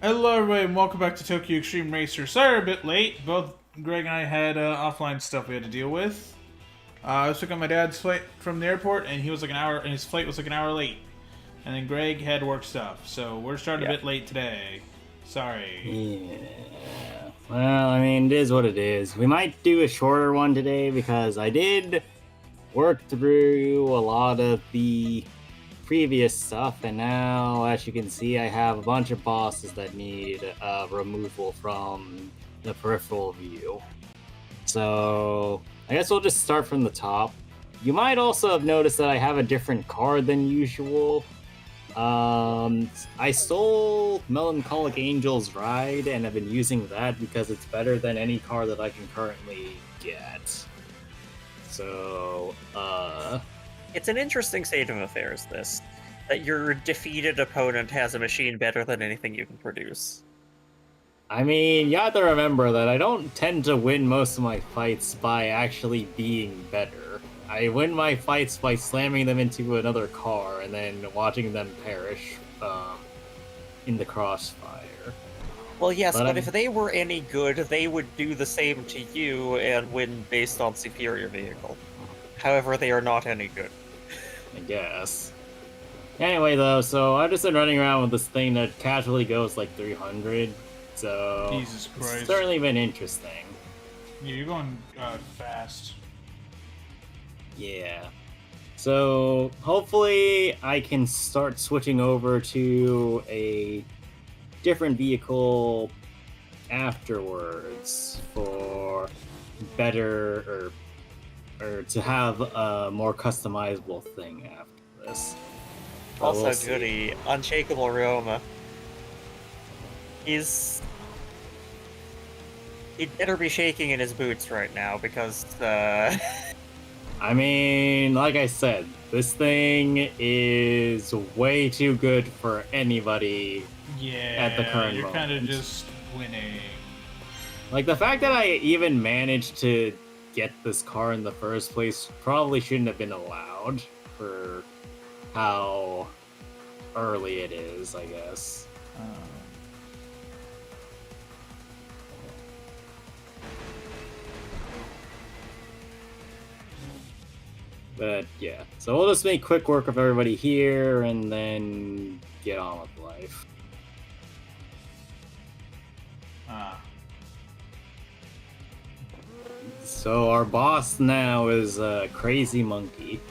Hello everybody and welcome back to Tokyo Extreme Racer. Sorry we're a bit late. Both Greg and I had offline stuff we had to deal with. I was picking up my dad's flight from the airport and he was like an hour, and his flight was like an hour late. And then Greg had work stuff, so we're starting a bit late today. Sorry. Yeah. Well, I mean, it is what it is. We might do a shorter one today because I did work through a lot of the previous stuff, and now, as you can see, I have a bunch of bosses that need removal from the peripheral view. So, I guess we'll just start from the top. You might also have noticed that I have a different card than usual. I stole Melancholic Angel's Ride and have been using that because it's better than any car that I can currently get. So, It's an interesting state of affairs, this. That your defeated opponent has a machine better than anything you can produce. I mean, you have to remember that I don't tend to win most of my fights by actually being better. I win my fights by slamming them into another car and then watching them perish in the crossfire. Well, yes, but I'm... if they were any good, they would do the same to you and win based on superior vehicle. However, they are not any good. I guess. Anyway, though, so I've just been running around with this thing that casually goes like 300, so Jesus Christ. It's certainly been interesting. Yeah, you're going fast. Yeah. So hopefully I can start switching over to a different vehicle afterwards for better or to have a more customizable thing after this. But Also, we'll goody, Unshakable Ryoma. He'd better be shaking in his boots right now because, I mean, like I said, this thing is way too good for anybody at the current you're moment. kind of just winning. Like, the fact that I even managed to get this car in the first place probably shouldn't have been allowed for how early it is, I guess. But yeah, so we'll just make quick work of everybody here and then get on with life. So our boss now is a Crazy Monkey.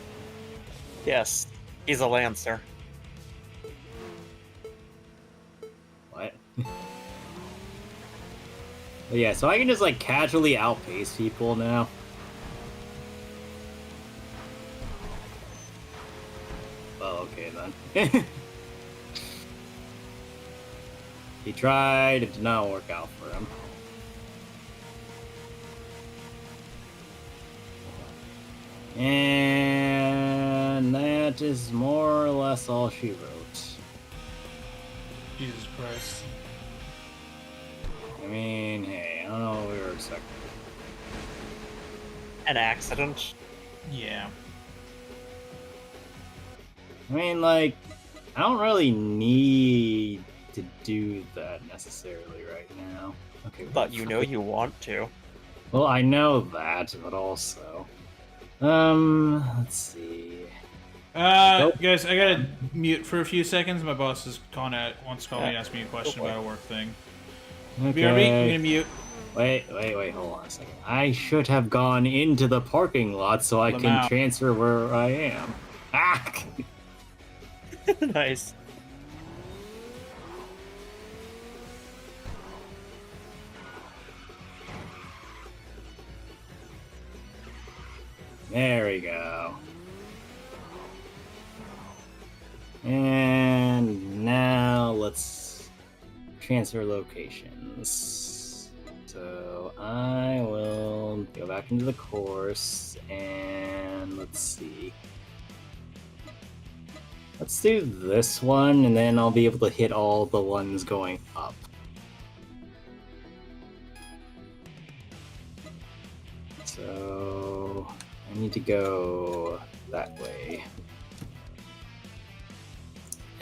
yes, he's a Lancer. What? But yeah, so I can just like casually outpace people now. Well, okay then. He tried, it did not work out for him. And that is more or less all she wrote. Jesus Christ. I mean, hey, I don't know what we were expecting. An accident. Yeah. I mean, like, I don't really need to do that necessarily right now. Okay, But you know you want to. well, I know that, but also, let's see. Guys, I gotta mute for a few seconds. My boss is wants to call me and ask me a question about a work thing. Okay. BRB, I'm gonna mute. Wait, hold on a second. I should have gone into the parking lot so I can transfer where I am. Ah! Nice. There we go. And now let's transfer locations. So I will go back into the course and let's see. Let's do this one and then I'll be able to hit all the ones going up. So I need to go that way.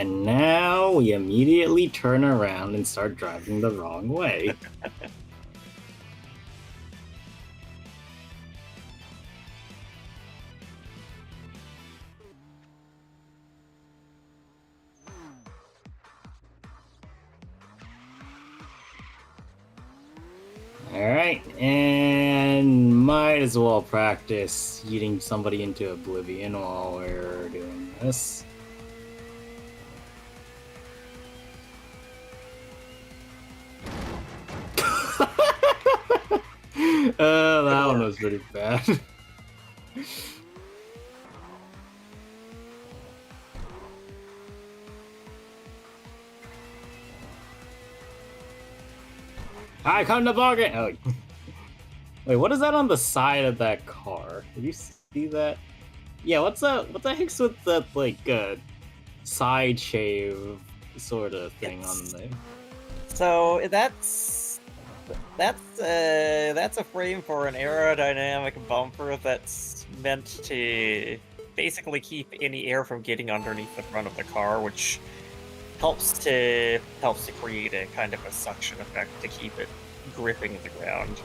And now we immediately turn around and start driving the wrong way. Alright, and might as well practice eating somebody into oblivion while we're doing this. That one was pretty bad. I come to bargain! Oh. Wait, what is that on the side of that car? Did you see that? Yeah, what the heck's with that, like, side shave sort of thing on there? So that's a frame for an aerodynamic bumper that's meant to basically keep any air from getting underneath the front of the car, which helps to create a kind of a suction effect to keep it gripping the ground.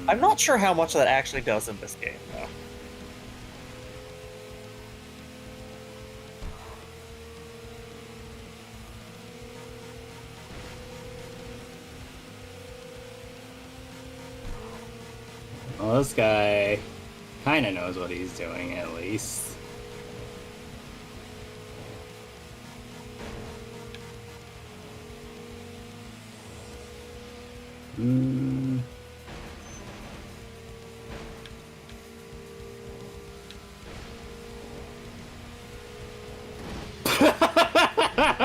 I'm not sure how much that actually does in this game, though. Well, this guy kind of knows what he's doing, at least.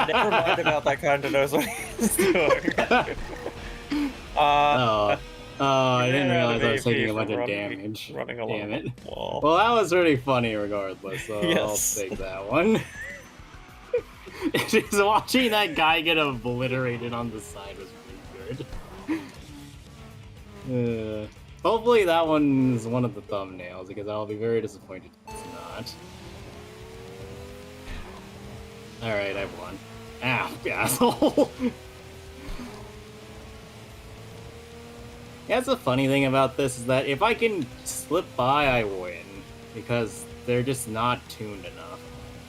Never mind about that kind of knows what he's doing. I didn't realize I was taking a bunch of running- damage. running along Damn it. the wall. Well, that was really funny regardless, so Yes. I'll take that one. Just watching that guy get obliterated on the side was pretty good. Hopefully that one's one of the thumbnails, because I'll be very disappointed if it's not. Alright, I've won. Ow, asshole! Yeah, that's the funny thing about this, is that if I can slip by, I win. Because they're just not tuned enough.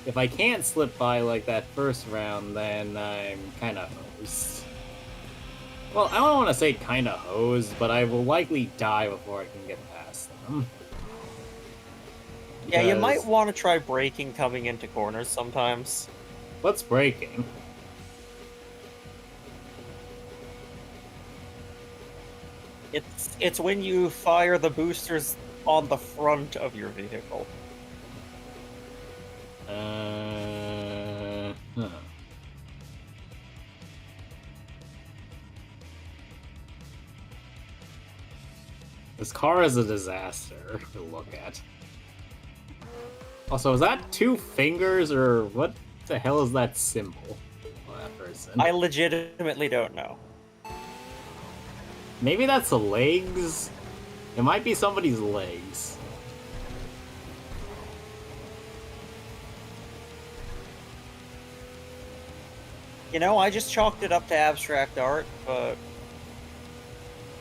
If I can't slip by like that first round, then I'm kinda hosed. Well, I don't want to say kinda hosed, but I will likely die before I can get past them. Yeah, you Because- might want to try braking coming into corners sometimes. What's braking? It's when you fire the boosters on the front of your vehicle. Huh. This car is a disaster to look at. Also, is that 2 fingers, or what the hell is that symbol on that person? I legitimately don't know. Maybe that's the legs? It might be somebody's legs. You know, I just chalked it up to abstract art, but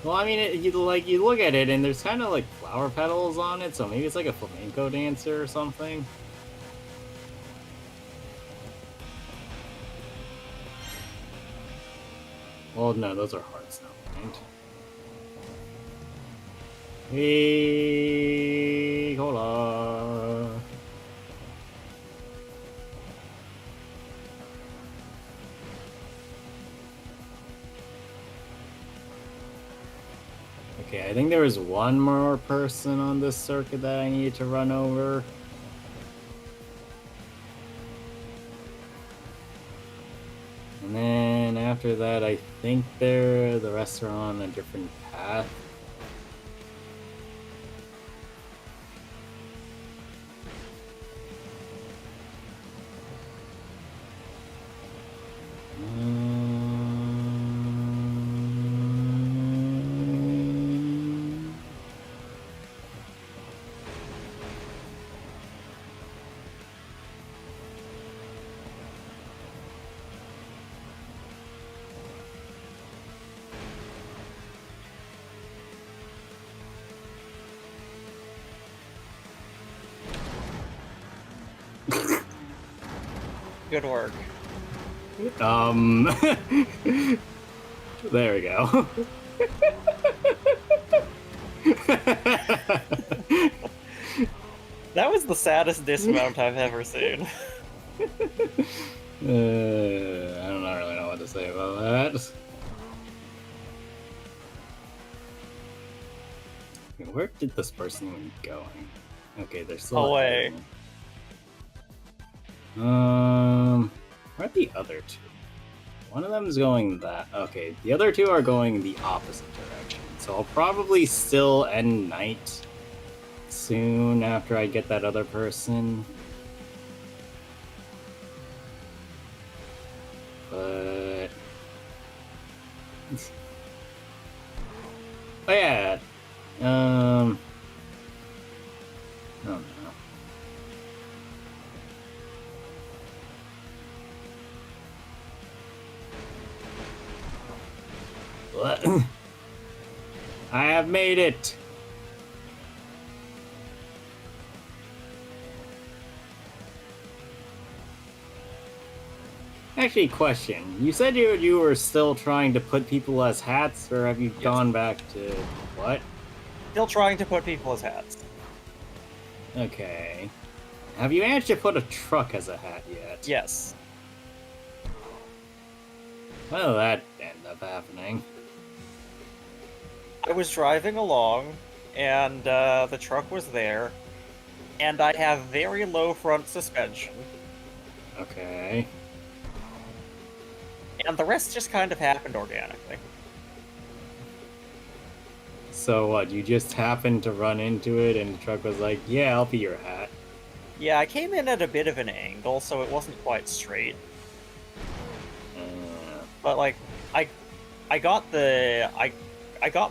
Well, I mean, you look at it, and there's kind of like flower petals on it, so maybe it's like a flamenco dancer or something. Well, no, those are hearts now, right? Hey, hold on. Okay, I think there was one more person on this circuit that I needed to run over. And then after that, I think the rest are on a different path. Good work. There we go. That was the saddest dismount I've ever seen. I don't really know what to say about that. Where did this person even going? Okay, they're still Away. Where are the other two? One of them is going that. Okay, the other two are going the opposite direction. So I'll probably still end night soon after I get that other person. But oh yeah. Oh no. What? I have made it. Actually, question. You said you were still trying to put people as hats, or have you gone back to what? Still trying to put people as hats. Okay. Have you managed to put a truck as a hat yet? Yes. Well, that ended up happening. I was driving along, and the truck was there, and I have very low front suspension. Okay. And the rest just kind of happened organically. So what, you just happened to run into it and the truck was like, yeah, I'll be your hat. Yeah, I came in at a bit of an angle, so it wasn't quite straight. But like, I got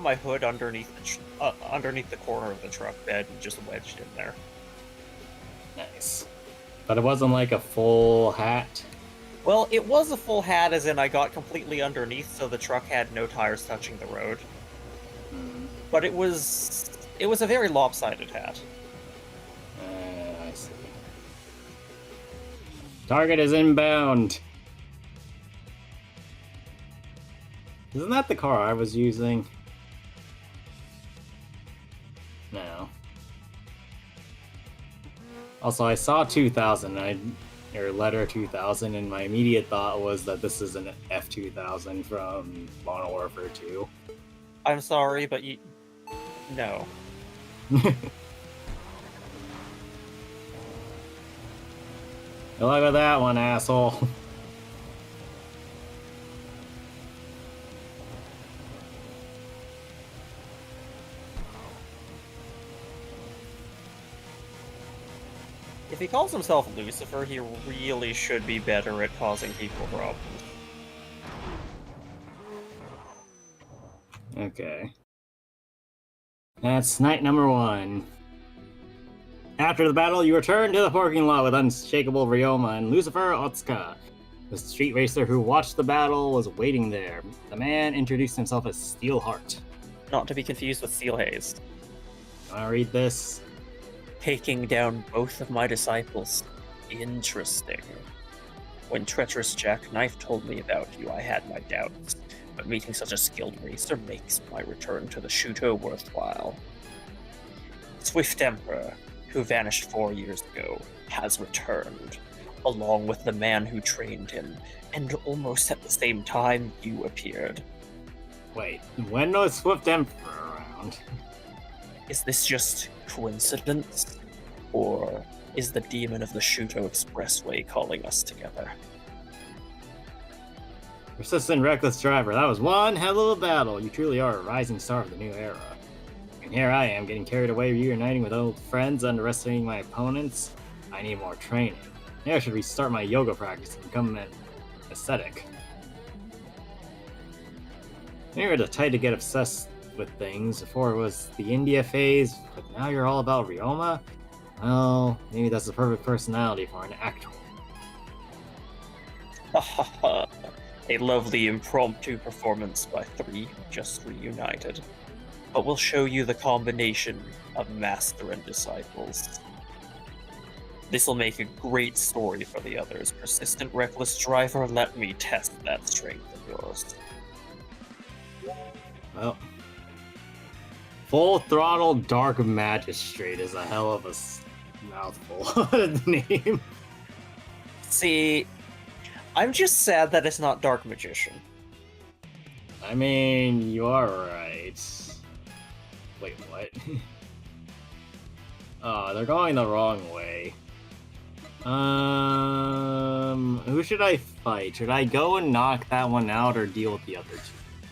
my hood underneath the corner of the truck bed and just wedged in there. Nice. But it wasn't like a full hat? Well, it was a full hat, as in I got completely underneath, so the truck had no tires touching the road. But it was a very lopsided hat. I see. Target is inbound. Isn't that the car I was using? No. Also, I saw 2000, or letter 2000, and my immediate thought was that this is an F2000 from Modern Warfare 2. I'm sorry, but no. Good luck with that one, asshole. If he calls himself Lucifer, he really should be better at causing people problems. Okay. That's night number 1. After the battle, you return to the parking lot with unshakable Ryoma and Lucifer Otsuka. The street racer who watched the battle was waiting there. The man introduced himself as Steelheart. Not to be confused with Seal Haze. Wanna read this? Taking down both of my disciples. Interesting. When treacherous Jackknife told me about you, I had my doubts. But meeting such a skilled racer makes my return to the Shuto worthwhile. Swift Emperor, who vanished 4 years ago, has returned, along with the man who trained him, and almost at the same time you appeared. Wait, when was Swift Emperor around? Is this just coincidence? Or is the demon of the Shuto Expressway calling us together? Persistent reckless driver, that was one hell of a battle. You truly are a rising star of the new era. And here I am, getting carried away, reuniting with old friends, underestimating my opponents. I need more training. Maybe I should restart my yoga practice and become an aesthetic. Maybe you're the type to get obsessed with things. Before it was the India phase, but now you're all about Ryoma? Well, maybe that's the perfect personality for an actor. A lovely impromptu performance by 3 just reunited. But we'll show you the combination of master and disciples. This'll make a great story for the others. Persistent, reckless driver, let me test that strength of yours. Well, Full Throttle Dark Magistrate is a hell of a mouthful of name. See, I'm just sad that it's not Dark Magician. I mean, you are right. Wait, what? Oh, they're going the wrong way. Who should I fight? Should I go and knock that one out or deal with the other two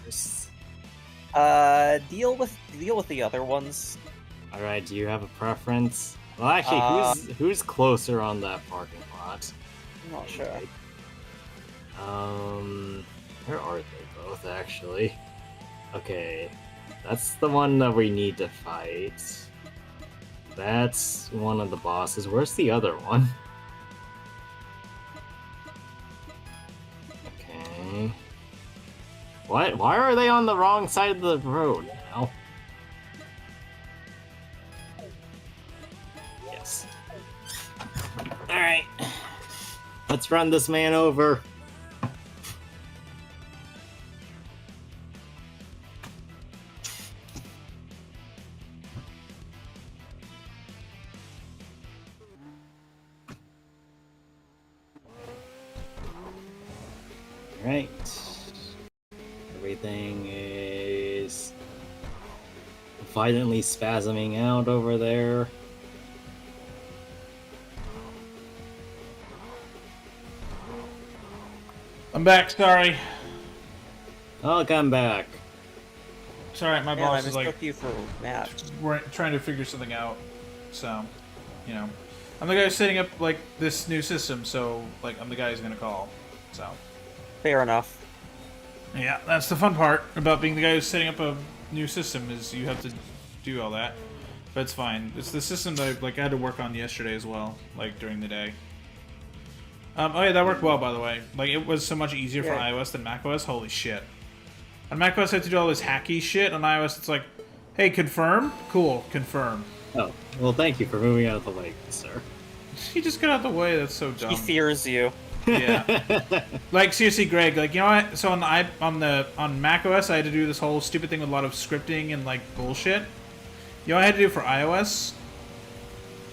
first? Deal with the other ones. Alright, do you have a preference? Well, actually, who's closer on that parking lot? I'm not sure. Where are they both, actually? Okay, that's the one that we need to fight. That's one of the bosses. Where's the other one? Okay. What? Why are they on the wrong side of the road now? Yes. Alright. Let's run this man over. Right. Everything is violently spasming out over there. I'm back, sorry. I'll come back. Sorry, my Man, I boss is like mistook you for Matt. we're trying to figure something out. So, you know. I'm the guy who's setting up like this new system, so like I'm the guy who's gonna call. So Fair enough. yeah, that's the fun part about being the guy who's setting up a new system is you have to do all that. But it's fine. It's the system that I had to work on yesterday as well, like during the day. Oh yeah, that worked well, by the way. Like, it was so much easier for iOS than macOS. Holy shit. On macOS, I have to do all this hacky shit. On iOS, it's like, hey, confirm? Cool, confirm. Oh, well, thank you for moving out of the way, sir. He just got out of the way. That's so dumb. He fears you. Yeah. Like, seriously, Greg, like, you know what? So on macOS, I had to do this whole stupid thing with a lot of scripting and, like, bullshit. You know what I had to do for iOS?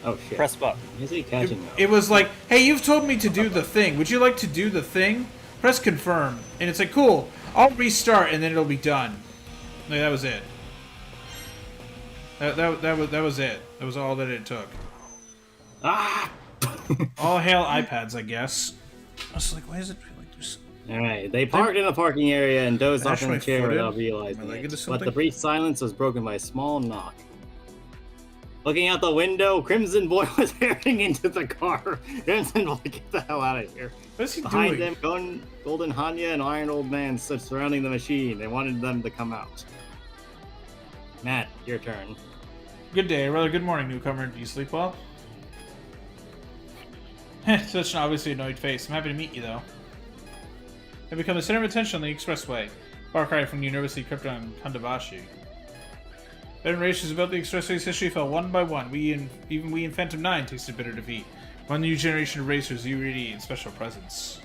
Oh, shit. Press button. Is he catching up? It was like, hey, you've told me to do the thing. Would you like to do the thing? Press confirm. And it's like, cool. I'll restart and then it'll be done. Like, that was it. That was it. That was all that it took. Ah! All hail iPads, I guess. I was like, why is it like this? Alright, they parked in a parking area and dozed off in a my chair foot in? without realizing Am I it. into But something? the brief silence was broken by a small knock. Looking out the window, Crimson Boy was peering into the car. Crimson Boy, get the hell out of here. What is he Behind doing? them, Golden Hanya and Iron Old Man stood surrounding the machine. They wanted them to come out. Matt, your turn. Good day, or rather good morning, newcomer. Do you sleep well? Such an obviously annoyed face. I'm happy to meet you, though. I've become the center of attention on the expressway. Far cry from University Crypto and Kandabashi. Venerations about the expressway's history fell one by one. Even we in Phantom 9 tasted bitter defeat. One new generation of racers, you really in special presence.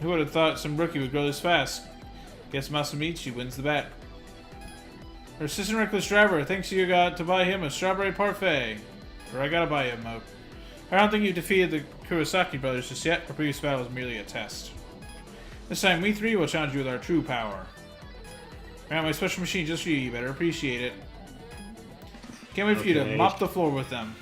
Who would have thought some rookie would go this fast? Guess Masamichi wins the bet. Her assistant reckless driver thinks you got to buy him a strawberry parfait. Or I gotta buy him a... I don't think you defeated the Kurosaki brothers just yet. Our previous battle was merely a test. This time we three will challenge you with our true power. I got my special machine just for you. You better appreciate it. Can't wait for you to mop the floor with them.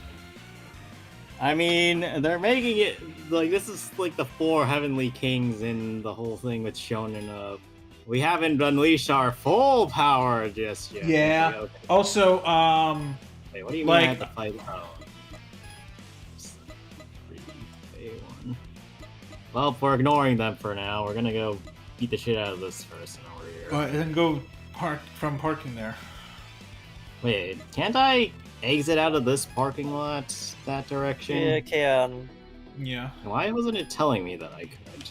I mean, they're making it like this is like the 4 Heavenly Kings in the whole thing with Shonen of. We haven't unleashed our full power just yet. Yeah. Okay. Also, Wait, what do you mean like- I have to fight? Oh. 3A1. Well, if we're ignoring them for now, we're gonna go beat the shit out of this person over here. and then go from parking there. Wait, can't I exit out of this parking lot that direction? Yeah, can. Yeah. Why wasn't it telling me that I could?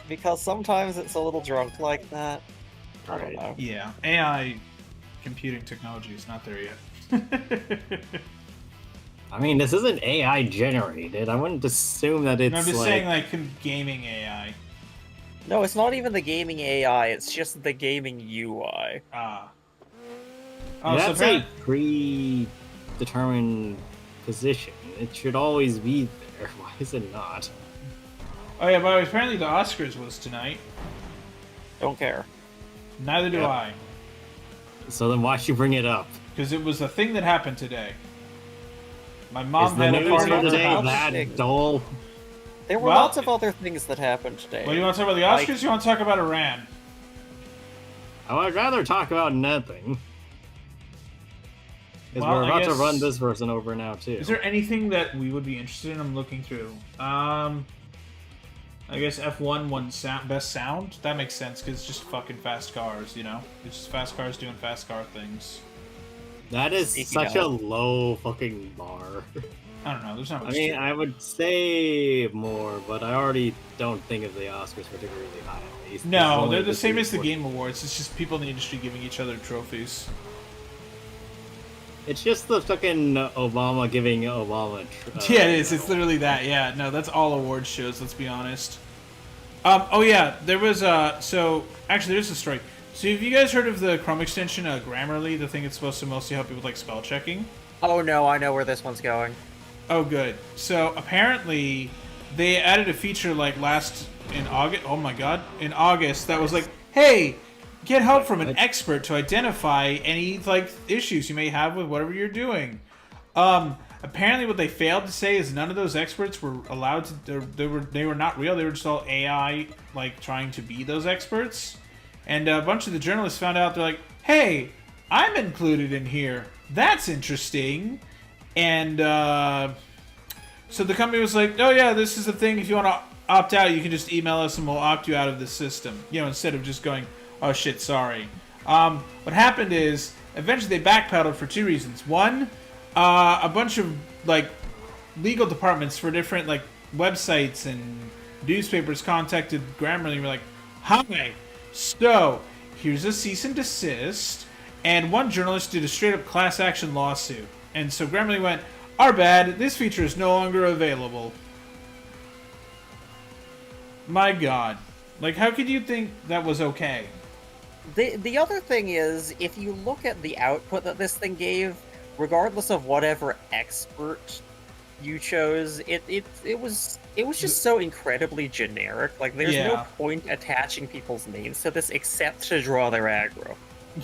Because sometimes it's a little drunk like that. I don't Right. know. Yeah. AI computing technology is not there yet. I mean, this isn't AI generated. I wouldn't assume that it's No, I'm just like... saying, like, gaming AI. No, it's not even the gaming AI, it's just the gaming UI. Ah. Oh, so that's a apparently... predetermined position. It should always be there. Why is it not? Oh yeah, by the way, apparently the Oscars was tonight. Don't care. Neither do Yep. I. So then why should you bring it up? Because it was a thing that happened today. My mom Is the had a news party of at the her day house. that dull? There were Well- lots of other things that happened today. Well, you want to talk about the Oscars or you want to talk about Iran? I would rather talk about nothing. Because Well, we're I about to guess- run this person over now, too. Is there anything that we would be interested in? I'm looking through. I guess F1 won best sound. That makes sense because it's just fucking fast cars, you know? It's just fast cars doing fast car things. That is Sneaky such a dog. low fucking bar. I don't know. There's not I much. mean, to it. I would say more, but I already don't think of the Oscars particularly high, at least. It's No, only they're the same three as the sports. Game Awards. It's just people in the industry giving each other trophies. It's just the fucking Obama giving Obama. Yeah, it is. It's literally that. Yeah, no, that's all awards shows. Let's be honest. Oh yeah, there was so actually there's a story. So have you guys heard of the Chrome extension, Grammarly, the thing that's supposed to mostly help you with like spell checking? Oh no, I know where this one's going. Oh, good. So apparently they added a feature like in August. Oh my god, in August that was like, hey, get help from an expert to identify any like issues you may have with whatever you're doing. Apparently, what they failed to say is none of those experts were allowed to. They were not real. They were just all AI, like trying to be those experts. And a bunch of the journalists found out. They're like, "Hey, I'm included in here. That's interesting." And so the company was like, "Oh yeah, this is the thing. If you want to opt out, you can just email us and we'll opt you out of the system." You know, instead of just going, "Oh shit, sorry." What happened is eventually they backpedaled for two reasons. One, a bunch of like legal departments for different like websites and newspapers contacted Grammarly and were like, "Hi, so here's a cease and desist." And one journalist did a straight up class action lawsuit. And so Grammarly went, "Our bad, this feature is no longer available." My god. Like, how could you think that was okay? The other thing is, if you look at the output that this thing gave, regardless of whatever expert you chose, it was just so incredibly generic. Like, there's no Yeah. point attaching people's names to this except to draw their aggro.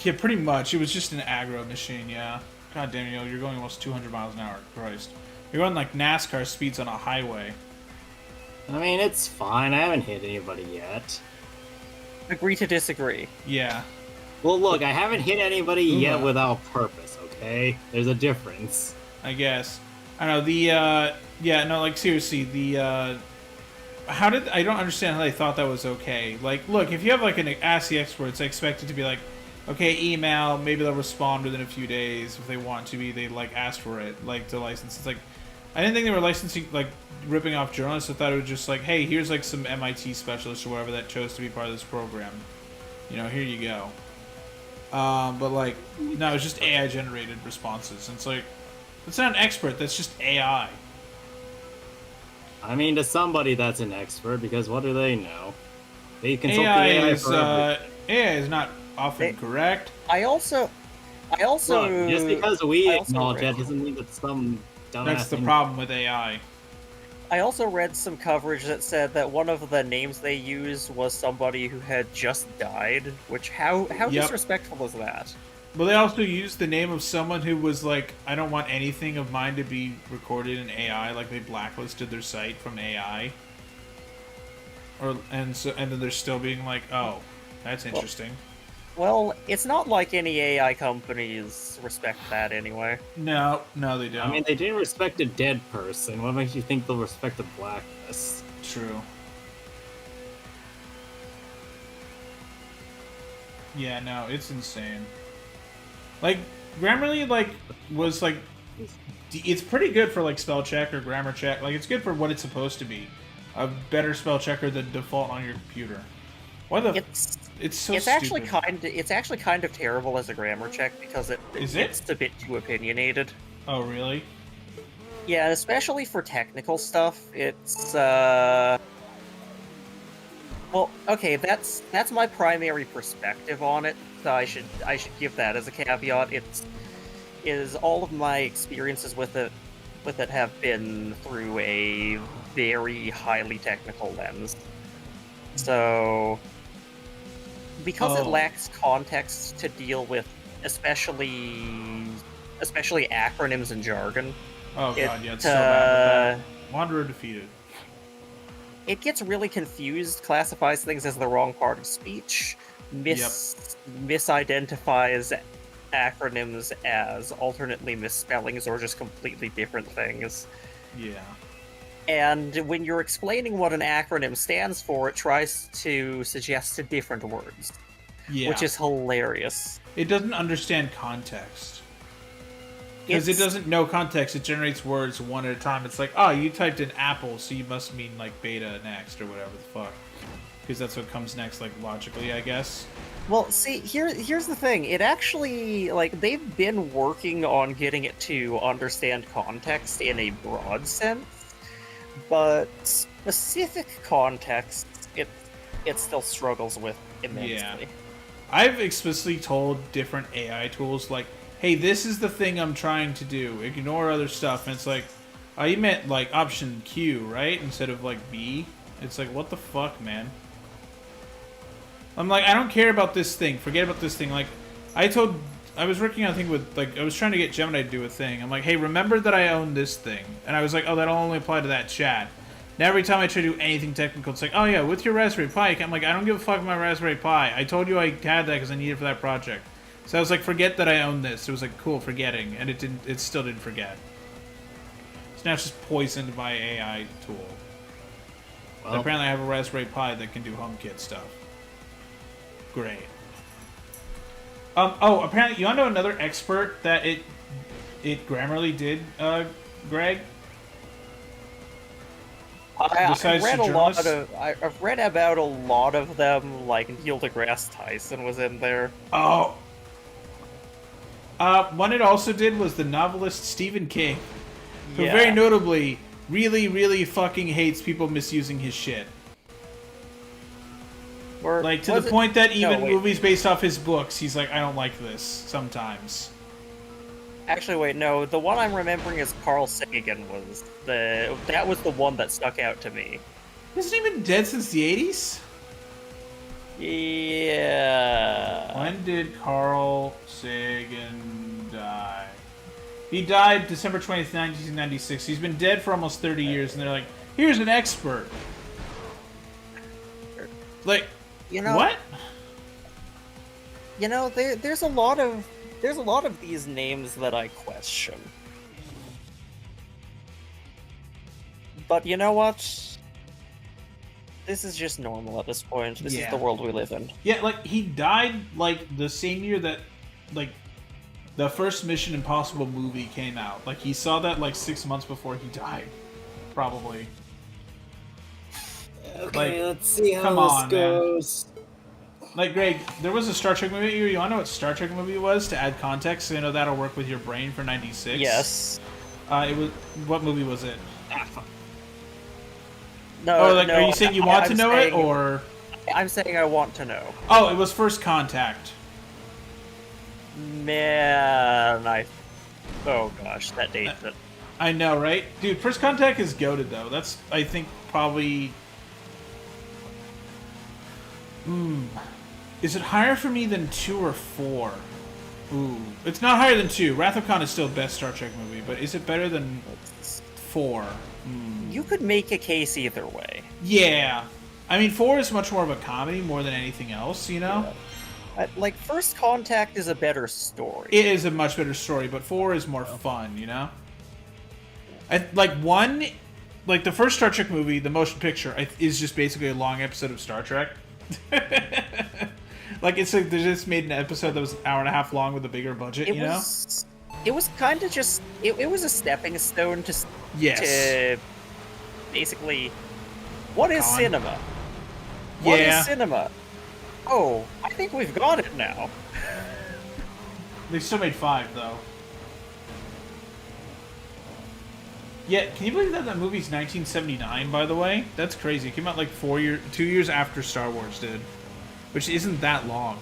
Yeah, pretty much. It was just an aggro machine, yeah. God damn, you're going almost 200 miles an hour. Christ. You're going like NASCAR speeds on a highway. I mean, it's fine. I haven't hit anybody yet. Agree to disagree. Yeah. Well, look, I haven't hit anybody yet Uma. without purpose, okay? There's a difference. I guess. I don't know, yeah, no, like, seriously, I don't understand how they thought that was okay. Like, look, if you have, like, an Ask the Experts, I expect it to be like, okay, email, maybe they'll respond within a few days if they want to be, they, like, ask for it, like, to license. It's like, I didn't think they were licensing, like, ripping off journalists. I thought it was just like, hey, here's, like, some MIT specialists or whatever that chose to be part of this program. You know, here you go. But, like, no, it's just AI-generated responses. And it's like, that's not an expert, that's just AI. I mean, to somebody that's an expert, because what do they know? They consult AI the AI is, for everything. AI is not often correct. I also Look, just because we I also acknowledge read- that doesn't mean that some dumbass That's the thing- problem with AI. I also read some coverage that said that one of the names they used was somebody who had just died, which how Yep. disrespectful is that? But they also used the name of someone who was like, I don't want anything of mine to be recorded in AI. Like they blacklisted their site from AI. And then they're still being like, oh, that's interesting. Well, it's not like any AI companies respect that anyway. No, they don't. I mean, they didn't respect a dead person. What makes you think they'll respect a blackness? True. Yeah, no, it's insane. Like, Grammarly, like, was, like, it's pretty good for, like, spell check or grammar check. Like, it's good for what it's supposed to be. A better spell checker than default on your computer. Why the... It's so it's stupid. actually kind of terrible as a grammar check because Is it? it's a bit too opinionated. Oh, really? Yeah, especially for technical stuff, it's well, okay, that's my primary perspective on it. So I should give that as a caveat. Is all of my experiences with it have been through a very highly technical lens. So because it Oh. lacks context to deal with, especially acronyms and jargon, Oh It, god, yeah, it's so bad with that. Wanderer defeated. it gets really confused, classifies things as the wrong part of speech, misidentifies acronyms as alternately misspellings or just completely different things. Yeah. And when you're explaining what an acronym stands for, it tries to suggest different words, Yeah. which is hilarious. It doesn't understand context. Because it It's- doesn't know context, it generates words one at a time. It's like, oh, you typed in apple, so you must mean like beta next or whatever the fuck. Because that's what comes next, like logically, I guess. Well, see, here's the thing. It actually, like, they've been working on getting it to understand context in a broad sense, but specific context, it still struggles with immensely. Yeah. I've explicitly told different AI tools, like, hey, this is the thing I'm trying to do. Ignore other stuff. And it's like, oh, you meant like option Q, right? Instead of like B. It's like, what the fuck, man? I'm like, I don't care about this thing. Forget about this thing. Like, I was working on a thing with, like, I was trying to get Gemini to do a thing. I'm like, hey, remember that I own this thing. And I was like, oh, that'll only apply to that chat. Now every time I try to do anything technical, it's like, oh yeah, with your Raspberry Pi. I'm like, I don't give a fuck about my Raspberry Pi. I told you I had that because I need it for that project. So I was like, forget that I own this. It was like, cool, forgetting. And it still didn't forget. So now it's just poisoned by AI tool. Well, And apparently I have a Raspberry Pi that can do HomeKit stuff. Great. Oh, apparently, you want to know another expert that it Grammarly did, Greg? I've Besides read the a lot journalists? I've read about a lot of them, like Neil deGrasse Tyson was in there. Oh. One it also did was the novelist Stephen King, who Yeah. very notably really, really fucking hates people misusing his shit. Or Like, to was the it- point that no, even wait. movies based off his books, he's like, I don't like this sometimes. Actually, wait, no. The one I'm remembering is Carl Sagan that was the one that stuck out to me. Hasn't he been dead since the 80s? Yeah. When did Carl Sagan die? He died December 20th, 1996. He's been dead for almost 30 years, and they're like, here's an expert. Like, You know, what? You know, there's a lot of these names that I question. But you know what? This is just normal at this point. This is Yeah. the world we live in. Yeah, like, he died, like, the same year that, like, the first Mission Impossible movie came out. Like, he saw that, like, 6 months before he died. Probably. okay, like, let's see how come this on, man. goes. Like, Greg, there was a Star Trek movie. You want to know what Star Trek movie was to add context? So you know that'll work with your brain for 96? Yes. It was... What movie was it? No. Oh, like, no, are you saying you want to I'm know it, saying- or... I'm saying I want to know. Oh, it was First Contact. Man, oh gosh, that date. That I know, right? Dude, First Contact is goated, though. That's, I think, probably... Is it higher for me than 2 or 4? Ooh. It's not higher than 2. Wrath of Khan is still the best Star Trek movie, but is it better than 4? You could make a case either way. Yeah. I mean, 4 is much more of a comedy more than anything else, you know? Like, First Contact is a better story. It is a much better story, but 4 is more fun, you know? Like, 1... Like, the first Star Trek movie, the motion picture, is just basically a long episode of Star Trek. Like, it's like they just made an episode that was an hour and a half long with a bigger budget, you know? It was kind of just... It was a stepping stone to Yes. basically... What is Con. cinema? What Yeah. is cinema? Oh, I think we've got it now. They still made 5, though. Yeah, can you believe that that movie's 1979, by the way? That's crazy. It came out like 2 years after Star Wars did. Which isn't that long.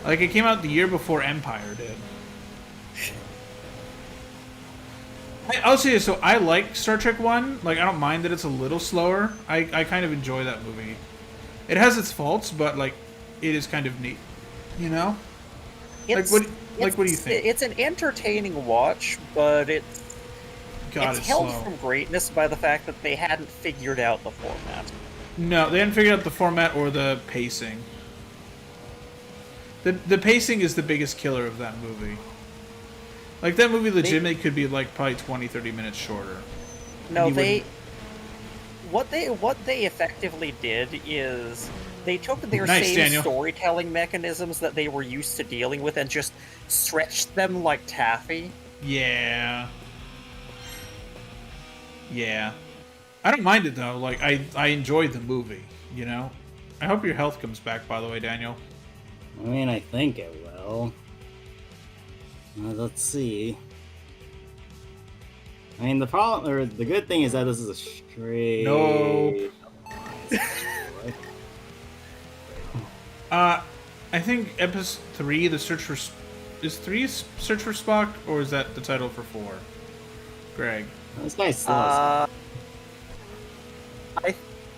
Like, it came out the year before Empire did. I'll say this, so I like Star Trek 1. Like, I don't mind that it's a little slower. I kind of enjoy that movie. It has its faults, but, like, it is kind of neat. You know? What do you think? It's an entertaining watch, but it's held slow. from greatness by the fact that they hadn't figured out the format. No, they hadn't figured out the format or the pacing. The pacing is the biggest killer of that movie. Like, that movie legitimately could be, like, probably 20, 30 minutes shorter. No, what they effectively did is they took their same storytelling mechanisms that they were used to dealing with and just stretched them like taffy. Yeah. Yeah. I don't mind it, though. Like, I enjoyed the movie, you know? I hope your health comes back, by the way, Daniel. I mean, I think it will. Let's see. I mean, the problem, or the good thing is that this is a straight... No. I think episode 3, the search for... Is 3 Search for Spock, or is that the title for 4? Greg. This guy's slow.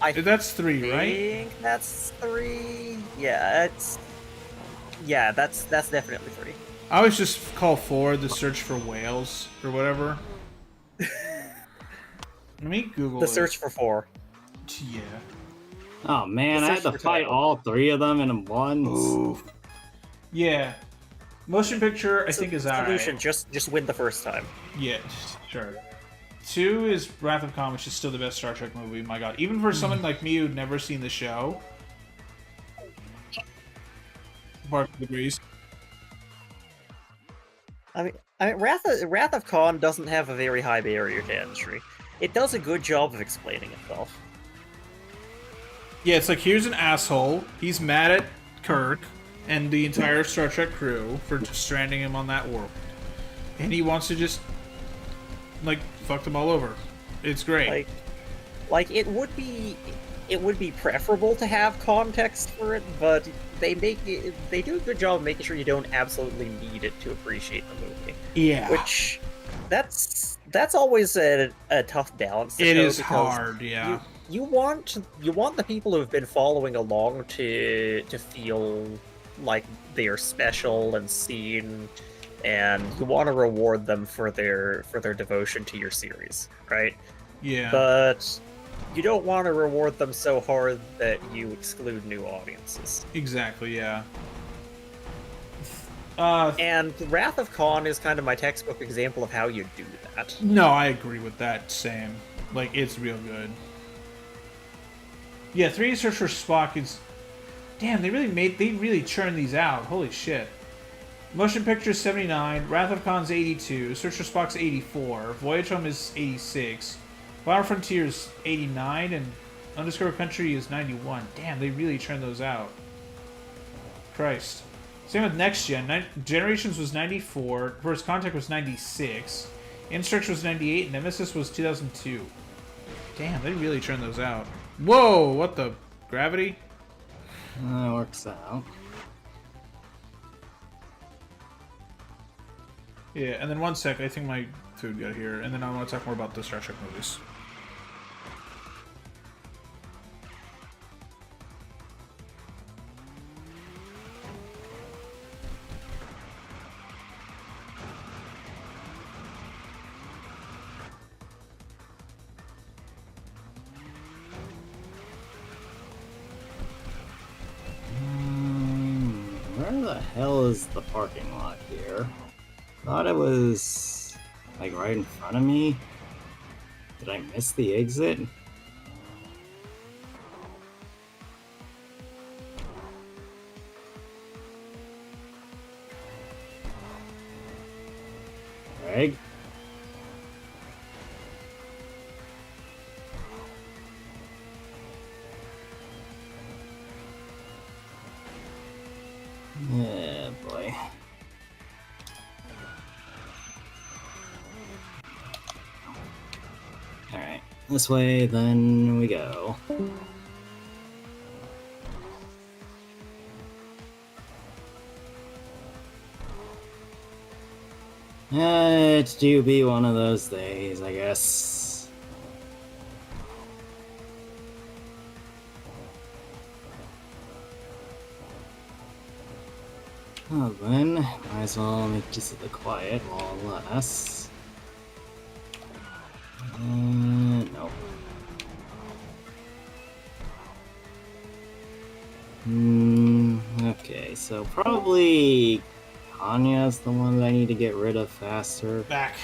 That's 3, right? I think that's 3. Yeah, that's definitely 3. I always just call 4 the search for whales, or whatever. Let me Google The search for 4. Yeah. Oh man, I had to fight all 3 of them in one. Ooh. Yeah. Motion picture, I think, is solution. alright. Just win the first time. Yeah, sure. 2 is Wrath of Khan, which is still the best Star Trek movie. My God, even for someone like me who'd never seen the show. Bark agrees. I mean, Wrath of Khan doesn't have a very high barrier to entry. It does a good job of explaining itself. Yeah, it's like, here's an asshole. He's mad at Kirk and the entire Star Trek crew for just stranding him on that world. And he wants to just, like, fuck them all over. It's great. Like it would be preferable to have context for it, but they do a good job of making sure you don't absolutely need it to appreciate the movie. Yeah. Which that's always a tough balance. It is hard, yeah. You want the people who have been following along to feel like they are special and seen, and you want to reward them for their devotion to your series, right? Yeah. But you don't want to reward them so hard that you exclude new audiences. Exactly, yeah. And Wrath of Khan is kind of my textbook example of how you do that. No, I agree with that, same. Like, it's real good. Yeah, 3 Search for Spock is... Damn, they really churned these out. Holy shit. Motion Picture 79, Wrath of Khan's 82, Search for Spock's 84, Voyage Home is 86, Final Frontier is 89, and Undiscovered Country is 91. Damn, they really churned those out. Christ. Same with Next Gen. Generations was 94, First Contact was 96, Instruct was 98, and Nemesis was 2002. Damn, they really churned those out. Whoa, what the... Gravity? That works out. Yeah, and then one sec, I think my food got here, and then I want to talk more about the Star Trek movies. Where the hell is the parking lot here? Thought it was like right in front of me. Did I miss the exit? Greg? Yeah, boy. This way, then we go. It do be one of those days, I guess. Oh, then, might as well make use of the quiet while it lasts. Nope. Okay, so probably Anya's the one that I need to get rid of faster. Back.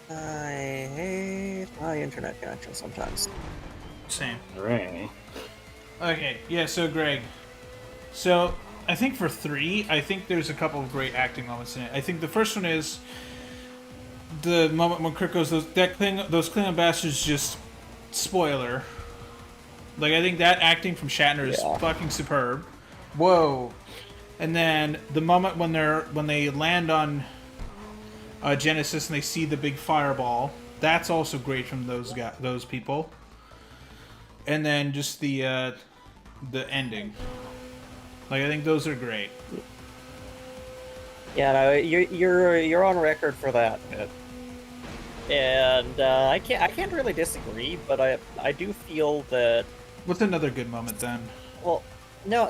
I hate my internet connection sometimes. Same. Hooray. Okay, yeah, so Greg. So, I think for 3, I think there's a couple of great acting moments in it. I think the first one is the moment when Kirk goes, those Klingon bastards just... Spoiler. Like, I think that acting from Shatner is fucking superb. Whoa. And then the moment when they land on Genesis and they see the big fireball, that's also great from those people. And then just the ending. Like, I think those are great. Yeah, no, you're on record for that bit. And I can't really disagree, but I do feel that. What's another good moment then? Well, no,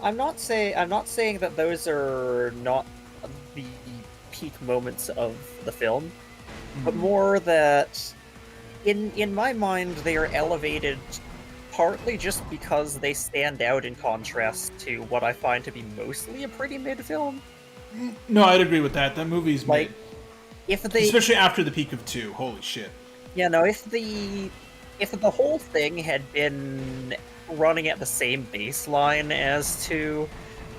I'm not saying that those are not the peak moments of the film, but more that in my mind they are elevated partly just because they stand out in contrast to what I find to be mostly a pretty mid film. No, I'd agree with that. That movie's like mid. Especially after the peak of 2. Holy shit. Yeah, no, if the whole thing had been running at the same baseline as 2,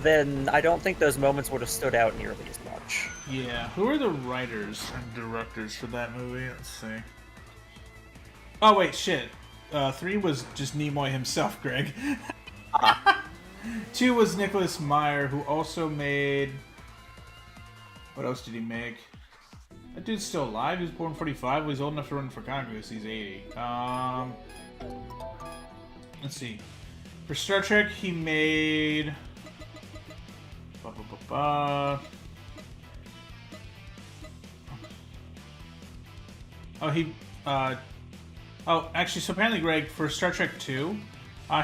then I don't think those moments would have stood out nearly as much. Yeah. Who are the writers and directors for that movie? Let's see. Oh, wait, shit. 3 was just Nimoy himself, Greg. 2 was Nicholas Meyer, who also made... What else did he make? That dude's still alive. He was born 45. Well, he's old enough to run for Congress. He's 80. Let's see. For Star Trek, he made... Oh, he... Oh, actually, so apparently, Greg, for Star Trek 2,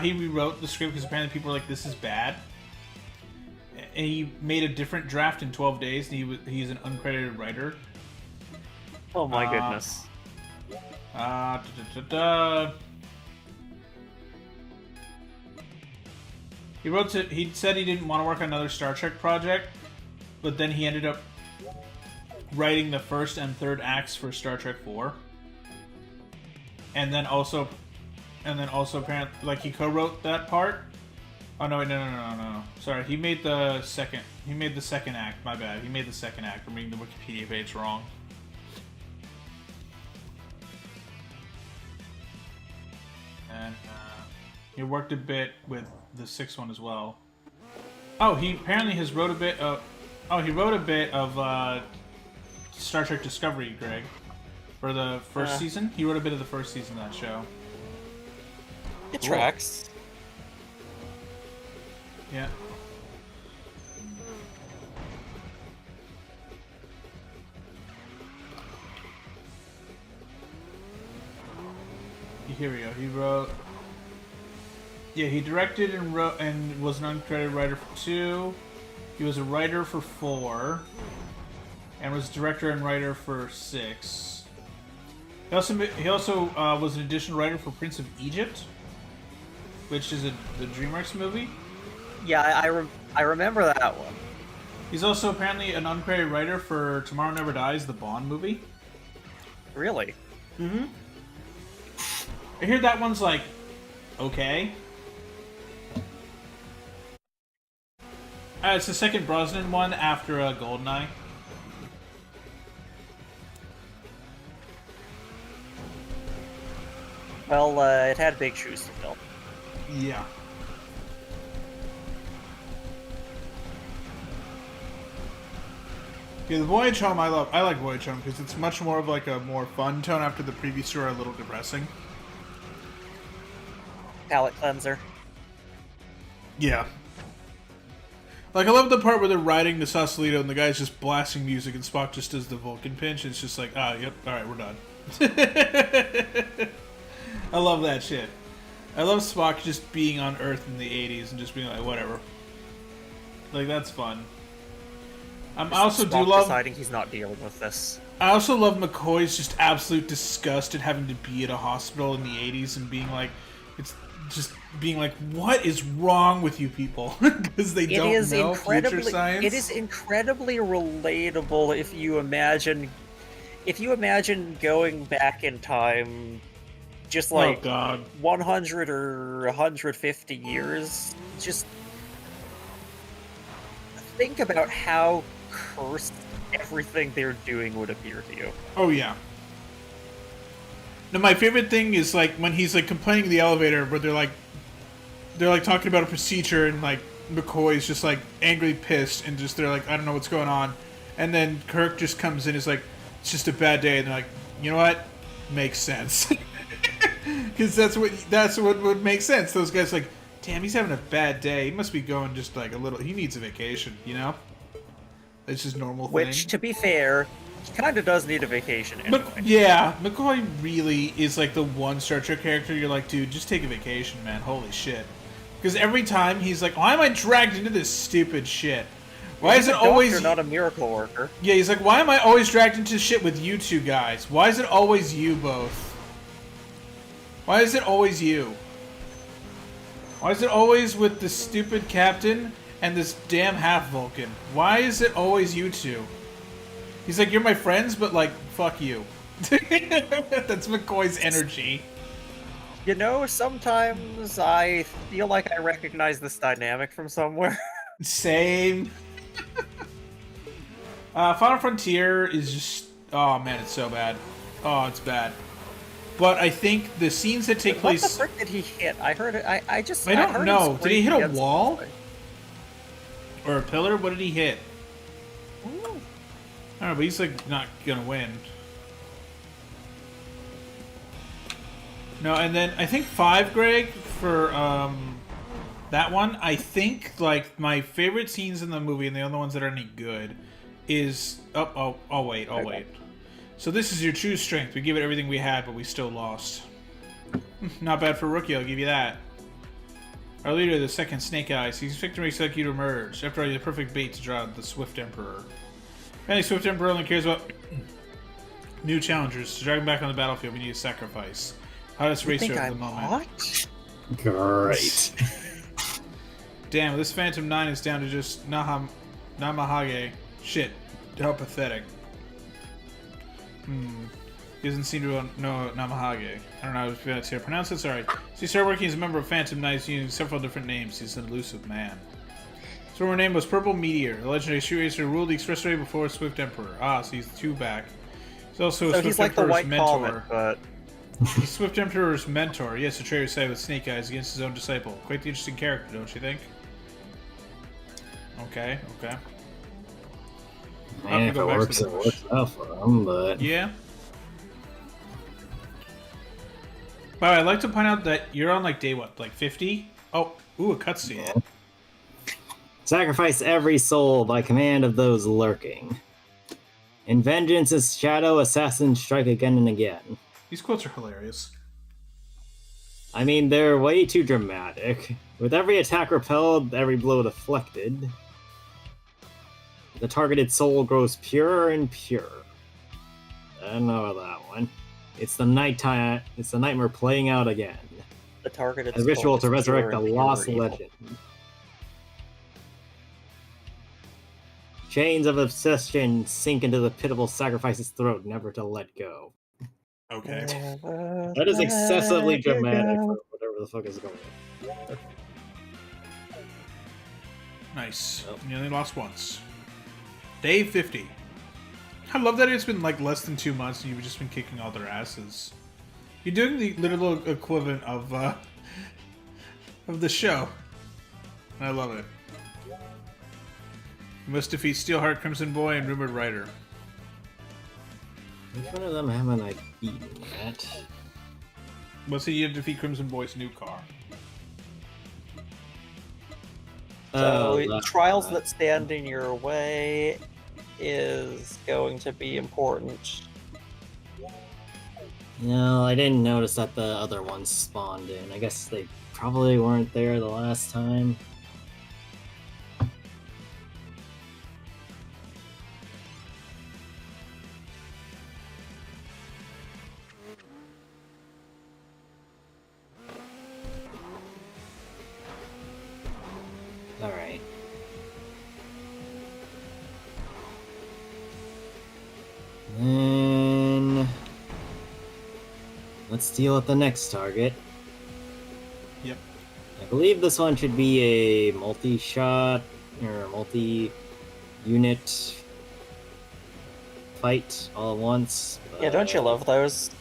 he rewrote the script because apparently people were like, this is bad. And he made a different draft in 12 days, and he's an uncredited writer. Oh my goodness. He said he didn't want to work on another Star Trek project, but then he ended up writing the first and third acts for Star Trek 4. And then also apparently, like, he co-wrote that part. Oh no, wait, no. Sorry, he made the second act. My bad. He made the second act. I'm reading the Wikipedia page wrong. And he worked a bit with the 6th one as well. Oh, he apparently has wrote a bit of. Oh, he wrote a bit of Star Trek Discovery, Greg, for the first season. He wrote a bit of the first season of that show. It tracks. Yeah. Here we go. He wrote. Yeah, he directed and wrote and was an uncredited writer for 2. He was a writer for 4, and was director and writer for 6. He also was an additional writer for Prince of Egypt, which is the DreamWorks movie. Yeah, I remember that one. He's also apparently an uncredited writer for Tomorrow Never Dies, the Bond movie. Really? Mm-hmm. I hear that one's like, okay. It's the second Brosnan one after GoldenEye. Well, it had big shoes to fill. Yeah. Yeah, the Voyage Home I love. I like Voyage Home because it's much more of like a more fun tone after the previous two are a little depressing. Palette cleanser. Yeah. Like, I love the part where they're riding the Sausalito and the guy's just blasting music and Spock just does the Vulcan pinch. It's just like, yep, alright, we're done. I love that shit. I love Spock just being on Earth in the 80s and just being like, whatever. Like, that's fun. I also Spock do love... deciding he's not dealing with this. I also love McCoy's just absolute disgust at having to be at a hospital in the 80s and being like, it's just being like, what is wrong with you people? Because they don't know future science. It is incredibly relatable if you imagine going back in time just like 100 or 150 years. Just think about how cursed everything they're doing would appear to you. Oh yeah. Now my favorite thing is like when he's like complaining in the elevator, where they're like talking about a procedure, and like McCoy's just like angrily pissed, and just they're like, I don't know what's going on, and then Kirk just comes in, is like, it's just a bad day, and they're like, you know what, makes sense, because that's what would make sense. Those guys like, damn, he's having a bad day. He must be going just like a little. He needs a vacation, you know. It's just normal thing. Which, to be fair, he kind of does need a vacation anyway. Yeah, McCoy really is like the one Star Trek character you're like, dude, just take a vacation, man. Holy shit. Because every time he's like, why am I dragged into this stupid shit? Why is it always... You're not a miracle worker. Yeah, he's like, why am I always dragged into shit with you two guys? Why is it always you both? Why is it always you? Why is it always with the stupid captain and this damn half-Vulcan? Why is it always you two? He's like, you're my friends, but like, fuck you. That's McCoy's energy. You know, sometimes I feel like I recognize this dynamic from somewhere. Same. Final Frontier is just... Oh, man, it's so bad. Oh, it's bad. But I think the scenes that take place... What the frick did he hit? I heard it. I don't know. Did he hit a wall? Or a pillar? What did he hit? Ooh. I don't know, but he's like not gonna win. No, and then I think 5, Greg, for that one, I think like my favorite scenes in the movie, and the only ones that are any good, is oh wait. So this is your true strength. We give it everything we had, but we still lost. Not bad for a rookie, I'll give you that. Our leader, the second Snake Eyes, he's expecting to expect you to emerge. After all, you're the perfect bait to draw the Swift Emperor. Apparently, Swift Emperor only cares about new challengers. To drag him back on the battlefield, we need a sacrifice. Hottest racer at the moment. What? Great. Damn, this Phantom 9 is down to just Namahage. Shit. How pathetic. He doesn't seem to know Namahage. I don't know if that's how to pronounce it. Sorry. So he started working as a member of Phantom 9 using several different names. He's an elusive man. His former name was Purple Meteor, a legendary shoe racer who ruled the Expressway before Swift Emperor. Ah, so he's 2 back. He's also Swift like Emperor's mentor. Comet, but... He's Swift Emperor's mentor. He has to trade his side with Snake Eyes against his own disciple. Quite the interesting character, don't you think? Okay. Man, if it works, it works out for him, but... Yeah. By the way, I'd like to point out that you're on, like, day what? Like, 50? Oh, ooh, a cutscene. Yeah. Sacrifice every soul by command of those lurking. In vengeance, as shadow assassins strike again and again. These quotes are hilarious. I mean, they're way too dramatic. With every attack repelled, every blow deflected, the targeted soul grows purer and purer. I know that one. It's the nighttime. It's the nightmare playing out again. The targeted a ritual to resurrect a lost legend. Chains of obsession sink into the pitiful sacrifice's throat, never to let go. Okay. That is excessively dramatic for whatever the fuck is going on. Nice. You only lost once. Day 50. I love that it's been like less than 2 months and you've just been kicking all their asses. You're doing the literal equivalent of the show. I love it. You must defeat Steelheart, Crimson Boy, and Rumored Rider. Which one of them haven't I beaten yet? Well, see, you have to defeat Crimson Boy's new car. So that trials one. that stand in your way is going to be important. No, I didn't notice that the other ones spawned in. I guess they probably weren't there the last time. Alright. Then let's deal with the next target. Yep. I believe this one should be a multi-shot or multi-unit fight all at once. Yeah, don't you love those?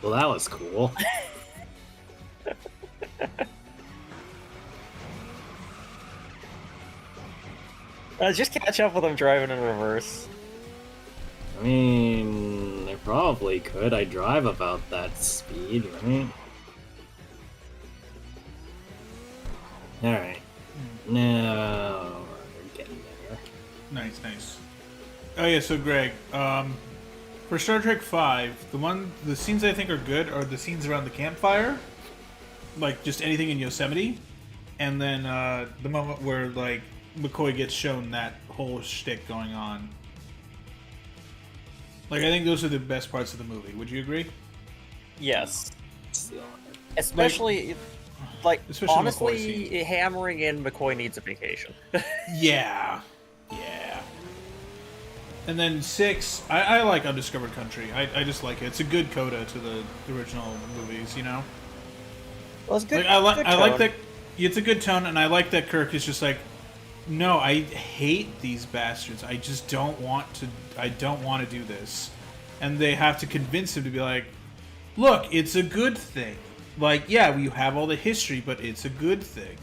Well, that was cool. Just catch up with them driving in reverse. I mean, I probably could. I drive about that speed, right? Alright. Now we're getting there. Nice, nice. Oh yeah, so Greg, for Star Trek V, the scenes I think are good are the scenes around the campfire, like just anything in Yosemite, and then the moment where like McCoy gets shown that whole shtick going on. Like I think those are the best parts of the movie. Would you agree? Yes. Still. Especially, especially McCoy honestly, scene. hammering in McCoy needs a vacation. Yeah, yeah. And then 6, I like Undiscovered Country. I just like it. It's a good coda to the original movies, you know. Well, it's good. Like, I like tone. that. It's a good tone, and I like that Kirk is just like, no, I hate these bastards. I just don't want to. I don't want to do this, and they have to convince him to be like, look, it's a good thing. Like, yeah, we have all the history, but it's a good thing.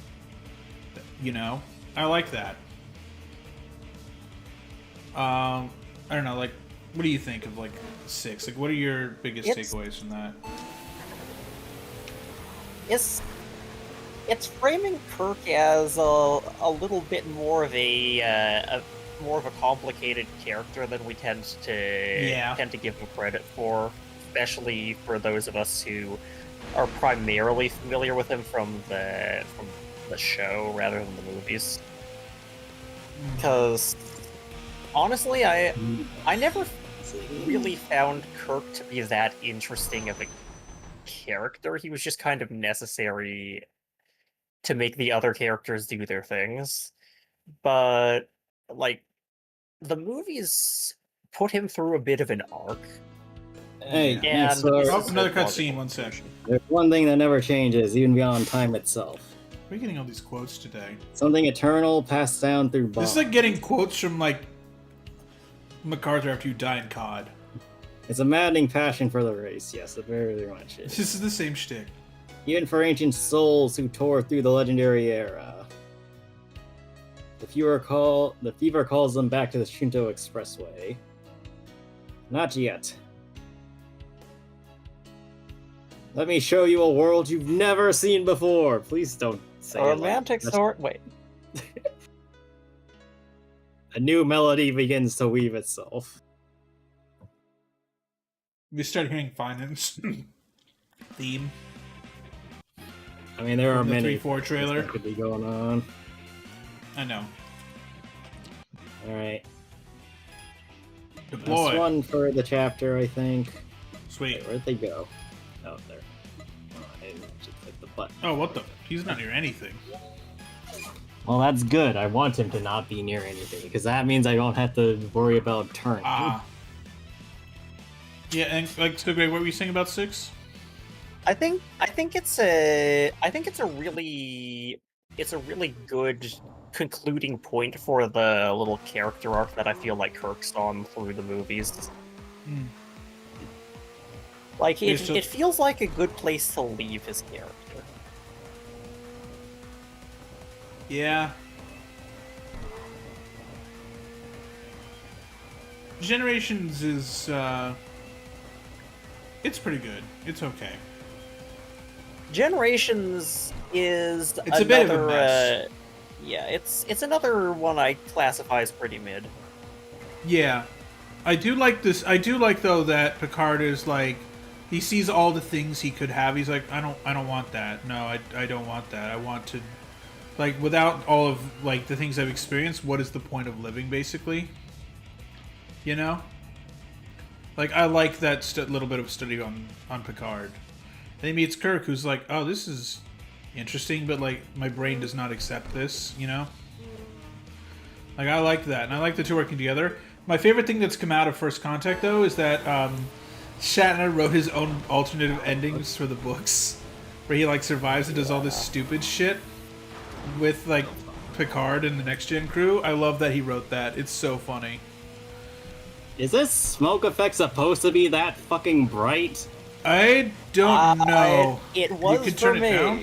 You know, I like that. I don't know. Like, what do you think of like 6? Like, what are your biggest takeaways from that? It's framing Kirk as a little bit more of a complicated character than we tend to give him credit for, especially for those of us who are primarily familiar with him from the show rather than the movies. Because honestly, I never really found Kirk to be that interesting of a character. He was just kind of necessary to make the other characters do their things. But, like, the movies put him through a bit of an arc. Hey, And next, Oh, another cutscene, one sec. there's one thing that never changes, even beyond time itself. We're getting all these quotes today. Something eternal passed down through bonds. This is like getting quotes from, like, MacArthur after you die in COD. It's a maddening passion for the race, yes, it very much is. This is the same shtick. Even for ancient souls who tore through the legendary era. The fever calls them back to the Shinto Expressway. Not yet. Let me show you a world you've never seen before. Please don't say A it romantic like sort. Wait. A new melody begins to weave itself. We start hearing finance theme. I mean, there are From the many 3-4 trailer. that could be going on. I know. Alright. Deploy. Last one for the chapter, I think. Sweet. Wait, where'd they go? Oh, there. Oh, I didn't actually click the button. Oh, what the? He's not near anything. Well, that's good. I want him to not be near anything, because that means I don't have to worry about turning. Ah. Yeah, and like, so Greg, what were you saying about 6? I think it's a really good concluding point for the little character arc that I feel like Kirk's on through the movies. Hmm. Like Yeah, so- it feels like a good place to leave his character. Yeah. Generations is it's pretty good. It's okay. Generations is It's another, a bit of a mess. Yeah, it's another one I classify as pretty mid. Yeah, I do like this. I do like though that Picard is like, he sees all the things he could have. He's like, I don't want that. No, I don't want that. I want to, like, without all of like the things I've experienced. What is the point of living, basically? You know, like I like that little bit of study on Picard. Then he meets Kirk, who's like, oh, this is interesting, but like my brain does not accept this. You know, like I like that, and I like the two working together. My favorite thing that's come out of First Contact, though, is that Shatner wrote his own alternative endings for the books, where he like survives and does all this stupid shit with like Picard and the Next Gen crew. I love that he wrote that. It's so funny. Is this smoke effect supposed to be that fucking bright? I don't know. It was you could for turn me. it down.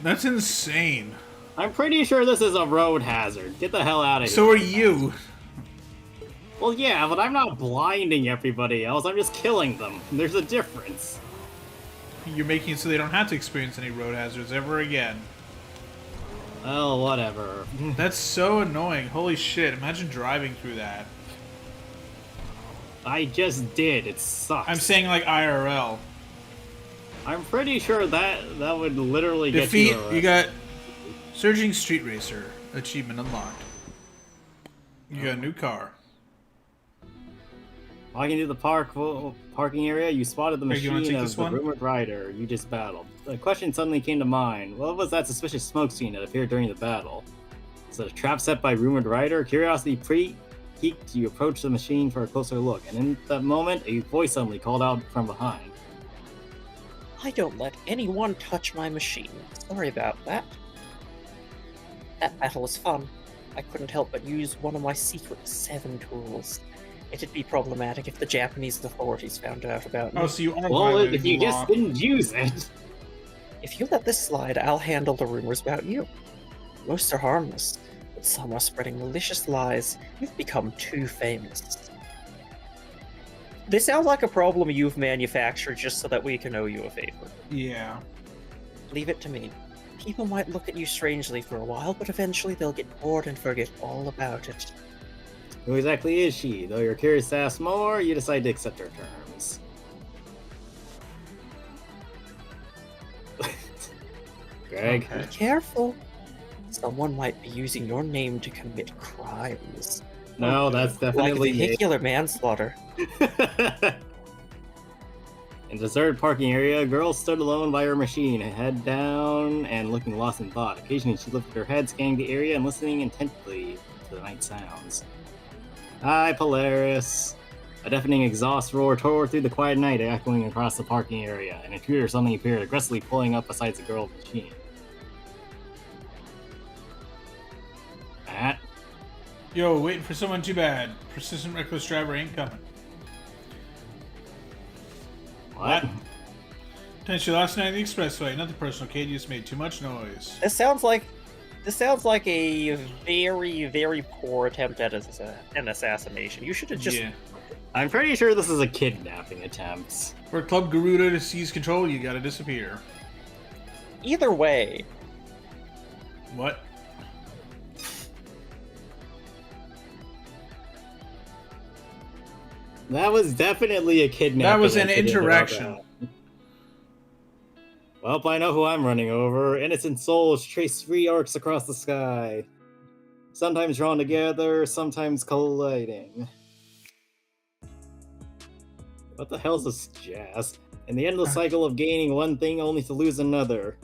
That's insane. I'm pretty sure this is a road hazard. Get the hell out of here. So are you. Well, yeah, but I'm not blinding everybody else. I'm just killing them. There's a difference. You're making it so they don't have to experience any road hazards ever again. Oh, whatever. That's so annoying. Holy shit. Imagine driving through that. I just did. It sucks. I'm saying like IRL. I'm pretty sure that would literally Defeat. get you. You got Surging Street Racer achievement unlocked. You got a new car. Walking through the parking area, you spotted the Hey, you wanna machine take of this the one? rumored rider you just battled. A question suddenly came to mind. What was that suspicious smoke scene that appeared during the battle? Was it a trap set by rumored rider? Curiosity piqued, you approached the machine for a closer look, and in that moment, a voice suddenly called out from behind. I don't let anyone touch my machine. Sorry about that. That battle was fun. I couldn't help but use one of my secret 7 tools. It'd be problematic if the Japanese authorities found out about me. Oh, so you are Well, violating if you the just law. didn't use it. If you let this slide, I'll handle the rumors about you. Most are harmless, but some are spreading malicious lies. You've become too famous. This sounds like a problem you've manufactured just so that we can owe you a favor. Yeah. Leave it to me. People might look at you strangely for a while, but eventually they'll get bored and forget all about it. Who exactly is she? Though you're curious to ask more, you decide to accept her terms. Greg? Okay. Be careful. Someone might be using your name to commit crimes. No, that's Like definitely me. vehicular manslaughter. In the deserted parking area, a girl stood alone by her machine, head down and looking lost in thought. Occasionally, she lifted her head, scanning the area and listening intently to the night sounds. Hi, Polaris. A deafening exhaust roar tore through the quiet night, echoing across the parking area. An intruder suddenly appeared, aggressively pulling up beside the girl's machine. Matt? Yo, waiting for someone too bad. Persistent reckless driver ain't coming. What? Potentially last night on the expressway. Nothing personal, Kate. You just made too much noise. This sounds like a very, very poor attempt at an assassination. You should have just Yeah. I'm pretty sure this is a kidnapping attempt. For Club Garuda to seize control, you gotta disappear. either way. What? That was definitely a kidnapping. That was an incident without interaction. that. Well, I know who I'm running over. Innocent souls trace 3 arcs across the sky. Sometimes drawn together, sometimes colliding. What the hell is this jazz? In the endless cycle of gaining one thing only to lose another.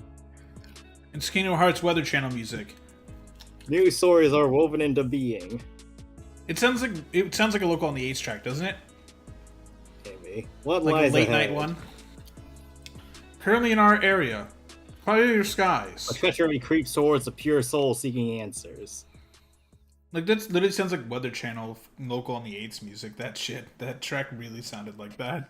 It's Kingdom Hearts Weather Channel music. New stories are woven into being. It sounds like a local on the 8 track, doesn't it? Maybe. What Like lies a late ahead? night one. Currently in our area. Clear your A skies. treachery creeps towards a pure soul seeking answers. Like that literally sounds like Weather Channel local on the 8's music. That shit. That track really sounded like that.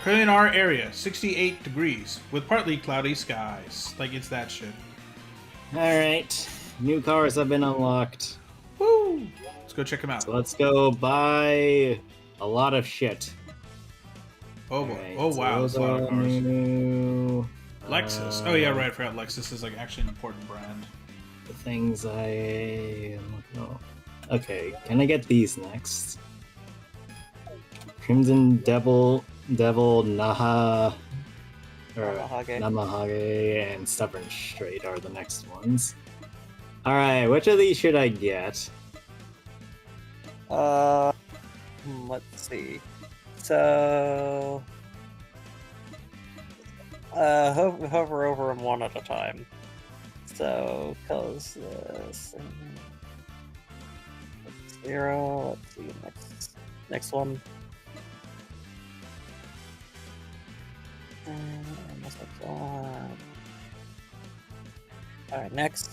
Currently in our area, 68 degrees with partly cloudy skies. Like it's that shit. Alright. New cars have been unlocked. Woo! go check them out. So let's go buy a lot of shit. Oh boy. Alright, Oh so wow, those that's a lot of are cars. new. Lexus. Oh yeah, right. I forgot Lexus is like actually an important brand. The things I. Oh. Okay, can I get these next? Crimson Devil, Naha, or Namahage. Namahage, and Stubborn Straight are the next ones. Alright, which of these should I get? Let's see. So, hover over them one at a time. So, cause this 0. Let's see next one. All right, next.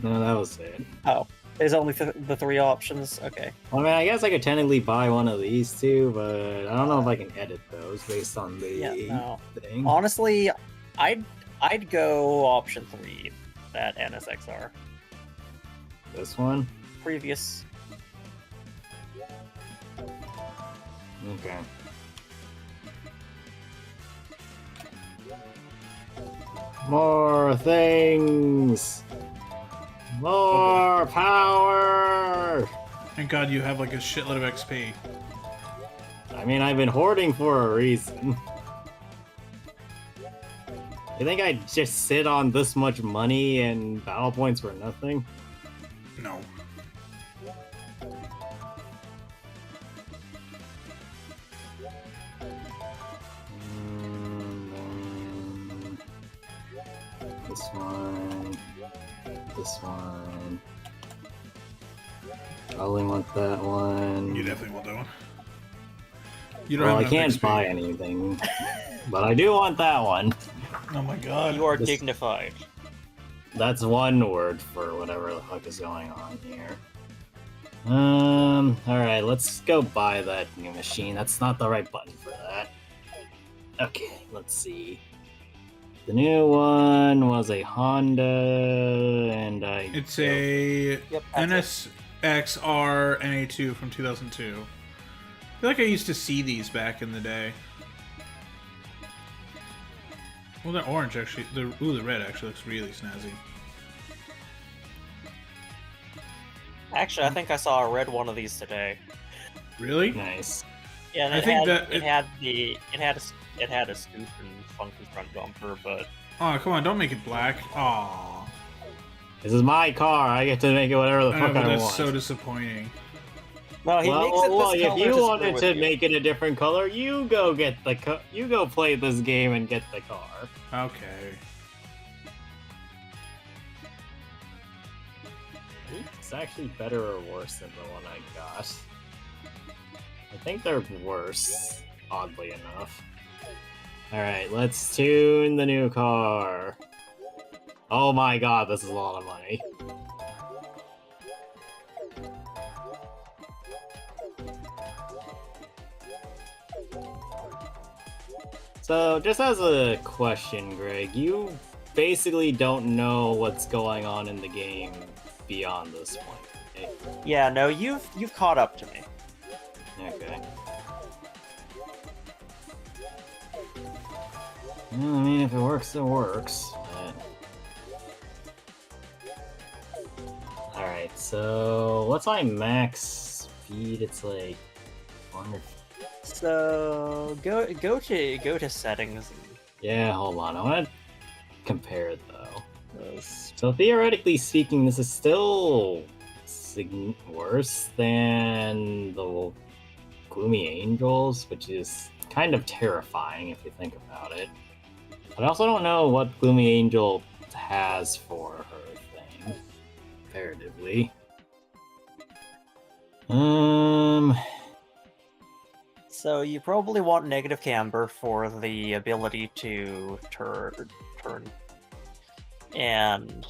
No, that was it. Oh, there's only the 3 options. Okay. Well, I mean, I guess I could technically buy one of these two, but I don't know if I can edit those based on the thing. Honestly, I'd go option 3, that NSXR. This one? Previous. Okay. More things! More power! Thank God you have like a shitload of XP. I mean, I've been hoarding for a reason. You think I'd just sit on this much money and battle points for nothing? No. This one. This one. Probably want that one. You definitely want that one. You don't Well, I have enough can't XP. buy anything, but I do want that one. Oh my God. You are This- dignified. That's one word for whatever the fuck is going on here. Alright, let's go buy that new machine. That's not the right button for that. Okay, let's see. The new one was a Honda, and I... It's a Yep. that's it. NSXR NA2 from 2002. I feel like I used to see these back in the day. Well, they're orange actually. The red actually looks really snazzy. Actually, I think I saw a red one of these today. Really? Nice. Yeah, and I it think had, that it had a scoop and funky front bumper, but Oh, come on! Don't make it black. Aw. This is my car. I get to make it whatever the I know, fuck but I that's want. so disappointing. no, he well, makes it this look, if color you to wanted screw with to you. make it a different color, you go get the you go play this game and get the car. Okay. It's actually better or worse than the one I got. I think they're worse, oddly enough. Alright, let's tune the new car. Oh my god, this is a lot of money. So, just as a question, Greg, you basically don't know what's going on in the game beyond this point, okay? Yeah, no, you've caught up to me. Okay. Well, I mean, if it works, it works. Alright, so what's my max speed? It's like 100. So go to settings. Yeah, hold on. I want to compare it though. And So theoretically speaking, this is still worse than the Gloomy Angels, which is kind of terrifying if you think about it. But I also don't know what Gloomy Angel has for her thing, comparatively. So you probably want negative camber for the ability to turn, and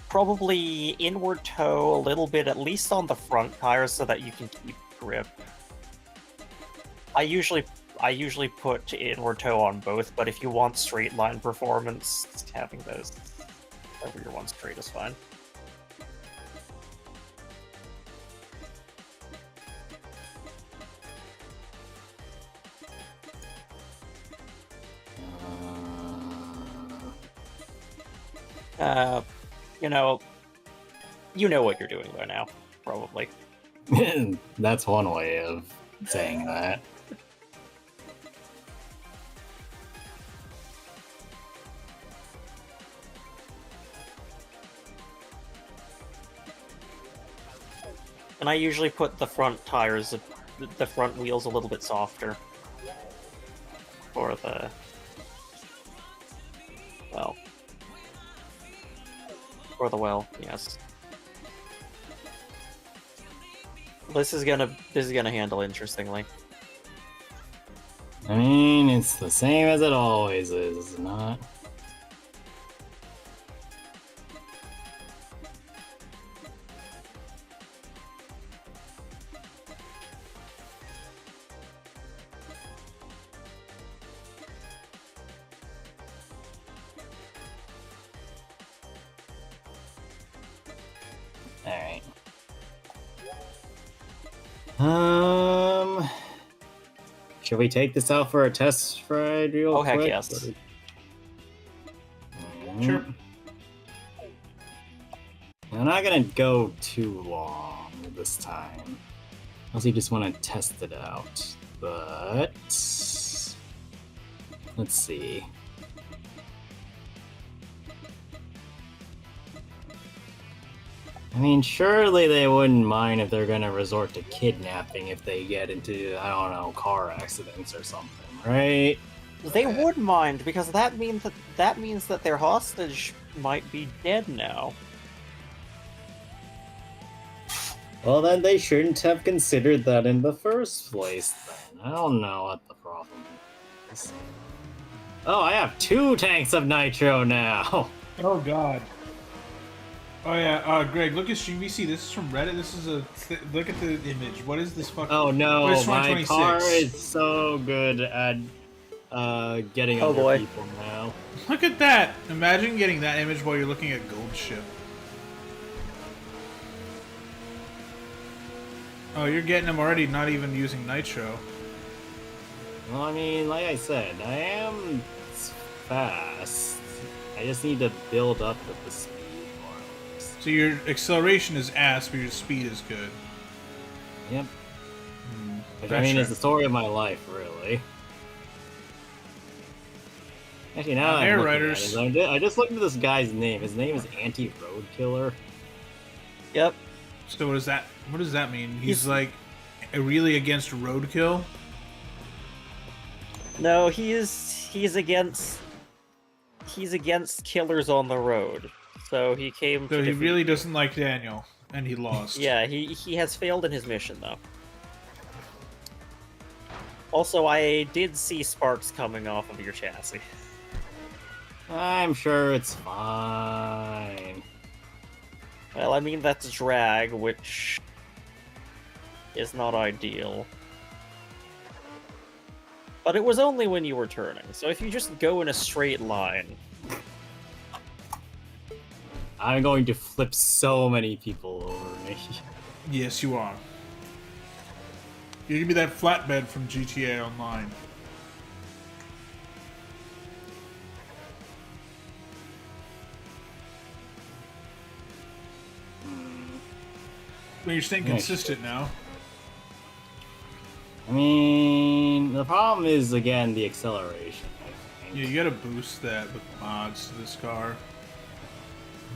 probably inward toe a little bit, at least on the front tires, so that you can keep grip. I usually put inward toe on both, but if you want straight line performance, having those over your one straight is fine. You know, you know what you're doing by now, probably. That's one way of saying that. And I usually put the front tires, the front wheels a little bit softer. For the... well. For the well, yes. This is gonna handle interestingly. I mean, it's the same as it always is, not? Alright. Should we take this out for a test ride real Oh, quick? heck yes. Sure. I'm not gonna go too long this time. Unless you just want to test it out. But... let's see. I mean, surely they wouldn't mind if they're gonna resort to kidnapping if they get into, I don't know, car accidents or something, right? They would mind, because that means that their hostage might be dead now. Well, then they shouldn't have considered that in the first place, then. I don't know what the problem is. Oh, I have 2 tanks of nitro now! Oh god. Oh yeah, Greg, look at StreamVC. This is from Reddit. This is look at the image. What is this fucking? Oh no, What is my 2026? car is so good at getting Oh, other boy. people now. Look at that. Imagine getting that image while you're looking at Gold Ship. Oh, you're getting them already, not even using nitro. Well, I mean, like I said, I am fast. I just need to build up with the speed more or less. So your acceleration is ass, but your speed is good. Yep. Which, I That's mean, right. is the story of my life, really. Actually, now that Air I'm looking Riders. at it, I just looked at this guy's name. His name is Anti-Road Killer. Yep. So what does that mean? He's like really against roadkill? No, he's against killers on the road. So he came to So he defeat really you. doesn't like Daniel, and he lost. Yeah, he has failed in his mission though. Also, I did see sparks coming off of your chassis. I'm sure it's fine. Well, I mean that's drag, which is not ideal. But it was only when you were turning, so if you just go in a straight line... I'm going to flip so many people over me. Yes, you are. You give me that flatbed from GTA Online. Well, you're staying Nice. consistent now. I mean, the problem is, again, the acceleration, I think. Yeah, you gotta boost that with mods to this car.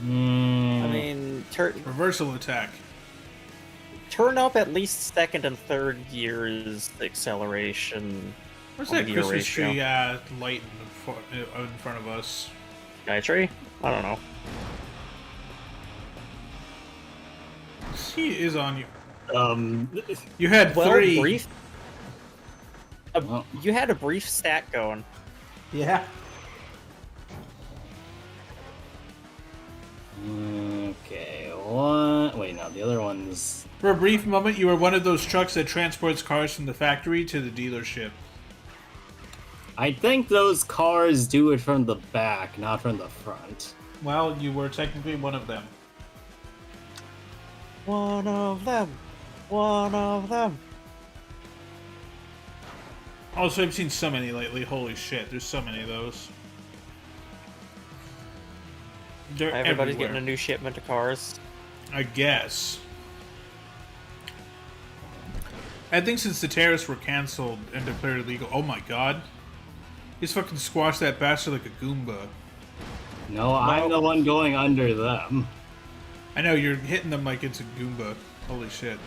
I mean, Reversal attack. turn up at least second and third gears acceleration. Where's on the that gear Christmas ratio. tree light in front of us? Sky tree? I don't know. He is on you. Um, You had Well, 3. brief. Oh. You had a brief stat going. Yeah. Okay, one... Wait, no, the other one's... For a brief moment, you were one of those trucks that transports cars from the factory to the dealership. I think those cars do it from the back, not from the front. Well, you were technically one of them. One of them. One of them. Also, I've seen so many lately. Holy shit, there's so many of those. They're Everybody's everywhere. getting a new shipment of cars. I guess. I think since the tariffs were canceled and declared illegal, oh my god. He's fucking squashed that bastard like a Goomba. No, I'm the one going under them. I know, you're hitting them like it's a Goomba. Holy shit.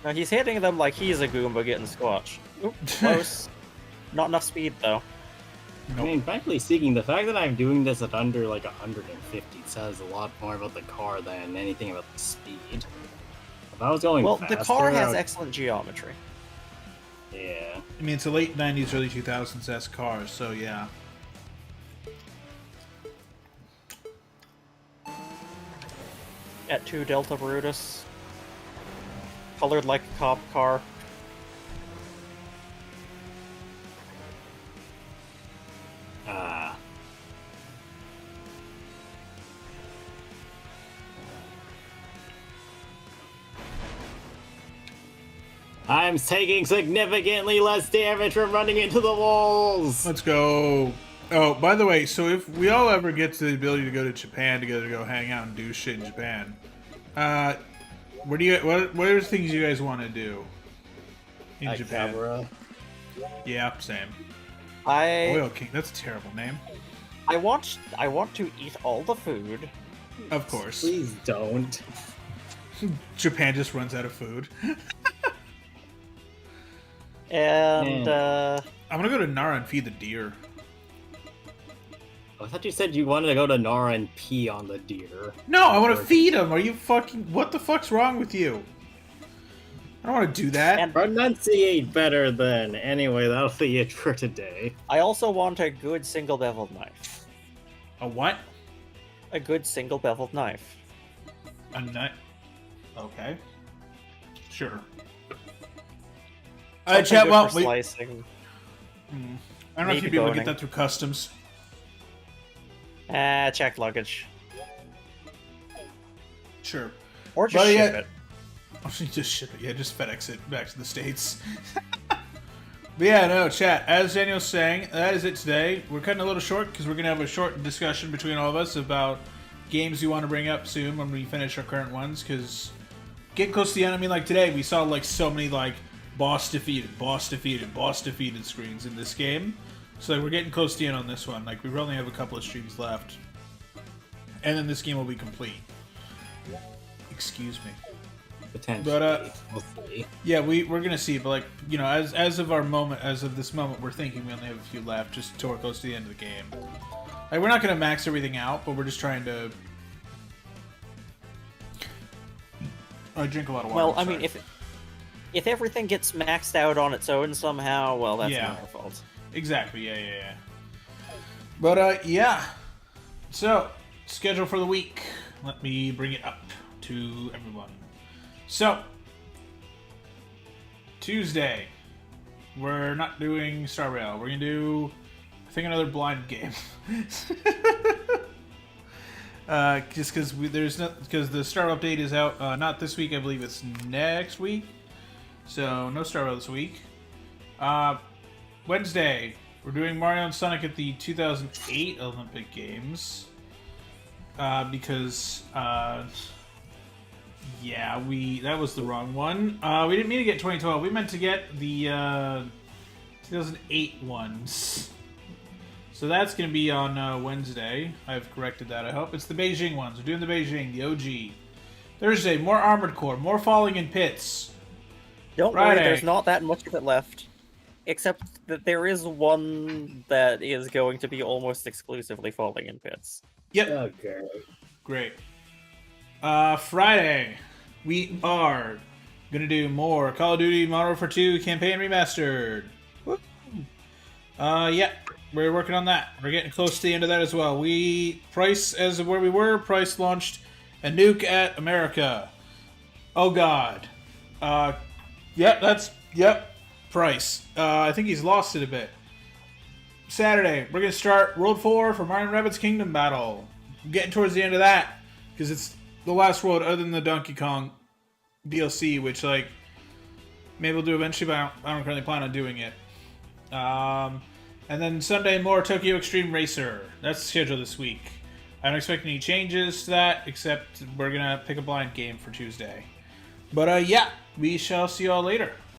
Now he's hitting them like he's a Goomba getting squashed. Oop, close. Not enough speed though. I mean, frankly speaking, the fact that I'm doing this at under like 150 says a lot more about the car than anything about the speed. If I was going Well, faster, the car has I would- excellent geometry. Yeah. I mean, it's a late 90s, early 2000s S car, so yeah. At 2 Delta Brutus. Colored like a cop car. Ah. I'm taking significantly less damage from running into the walls. Let's go. Oh, by the way, so if we all ever get to the ability to go to Japan together to go hang out and do shit in Japan, what are the things you guys want to do in Japan? Camera. Yeah, same. I Oil King, that's a terrible name. want to eat all the food. Of course. Please don't. Japan just runs out of food. And I'm gonna go to Nara and feed the deer. I thought you said you wanted to go to Nara and pee on the deer. No, I want to feed them. Are you fucking... What the fuck's wrong with you? I don't want to do that. And- Pronunciate better then. Anyway, that'll be it for today. I also want a good single beveled knife. A what? A good single beveled knife. A nut? Okay. Sure. Something chat, good well, for slicing. I don't know if Maybe you'd be able to boning. get that through customs. Check luggage. Sure. Or just But ship yeah- it. Just ship it. Yeah, just FedEx it back to the States. But yeah, no, chat. As Daniel's saying, that is it today. We're cutting a little short because we're going to have a short discussion between all of us about games we want to bring up soon when we finish our current ones. Because getting close to the end, I mean, like today, we saw like so many like boss defeated, boss defeated, boss defeated screens in this game. So like, we're getting close to the end on this one. Like we only have a couple of streams left. And then this game will be complete. Excuse me. Potentially. But, we'll see. Yeah, we're gonna see, but like, you know, as of this moment, we're thinking we only have a few left, just till we're close to the end of the game. Like, we're not gonna max everything out, but we're just trying to. I drink a lot of water. Well, I sorry. mean, if everything gets maxed out on its own somehow, well, that's Yeah. not our fault. Exactly. Yeah. But yeah. So schedule for the week. Let me bring it up to everyone. So Tuesday, we're not doing Star Rail. We're gonna do, I think, another blind game. Just because because the Star Rail update is out not this week. I believe it's next week. So no Star Rail this week. Wednesday, we're doing Mario and Sonic at the 2008 Olympic Games. Because yeah, that was the wrong one. We didn't mean to get 2012. We meant to get the 2008 ones. So that's going to be on Wednesday. I've corrected that, I hope. It's the Beijing ones. We're doing the Beijing, the OG. Thursday, more Armored Core, more Falling in Pits. Don't Friday. worry, there's not that much of it left. Except that there is one that is going to be almost exclusively falling in pits. Yep. Okay. Great. Friday, we are gonna do more Call of Duty Modern Warfare 2 Campaign Remastered. Woo. Yeah, we're working on that. We're getting close to the end of that as well. Price as of where we were, Price launched a nuke at America. Oh god. Yep, Price. I think he's lost it a bit. Saturday, we're gonna start World 4 for Mario & Rabbids Kingdom Battle. I'm getting towards the end of that, because it's the last world other than the Donkey Kong DLC, which, like, maybe we'll do eventually, but I don't currently plan on doing it. And then Sunday, more Tokyo Xtreme Racer. That's scheduled this week. I don't expect any changes to that, except we're gonna pick a blind game for Tuesday. But yeah, we shall see y'all later.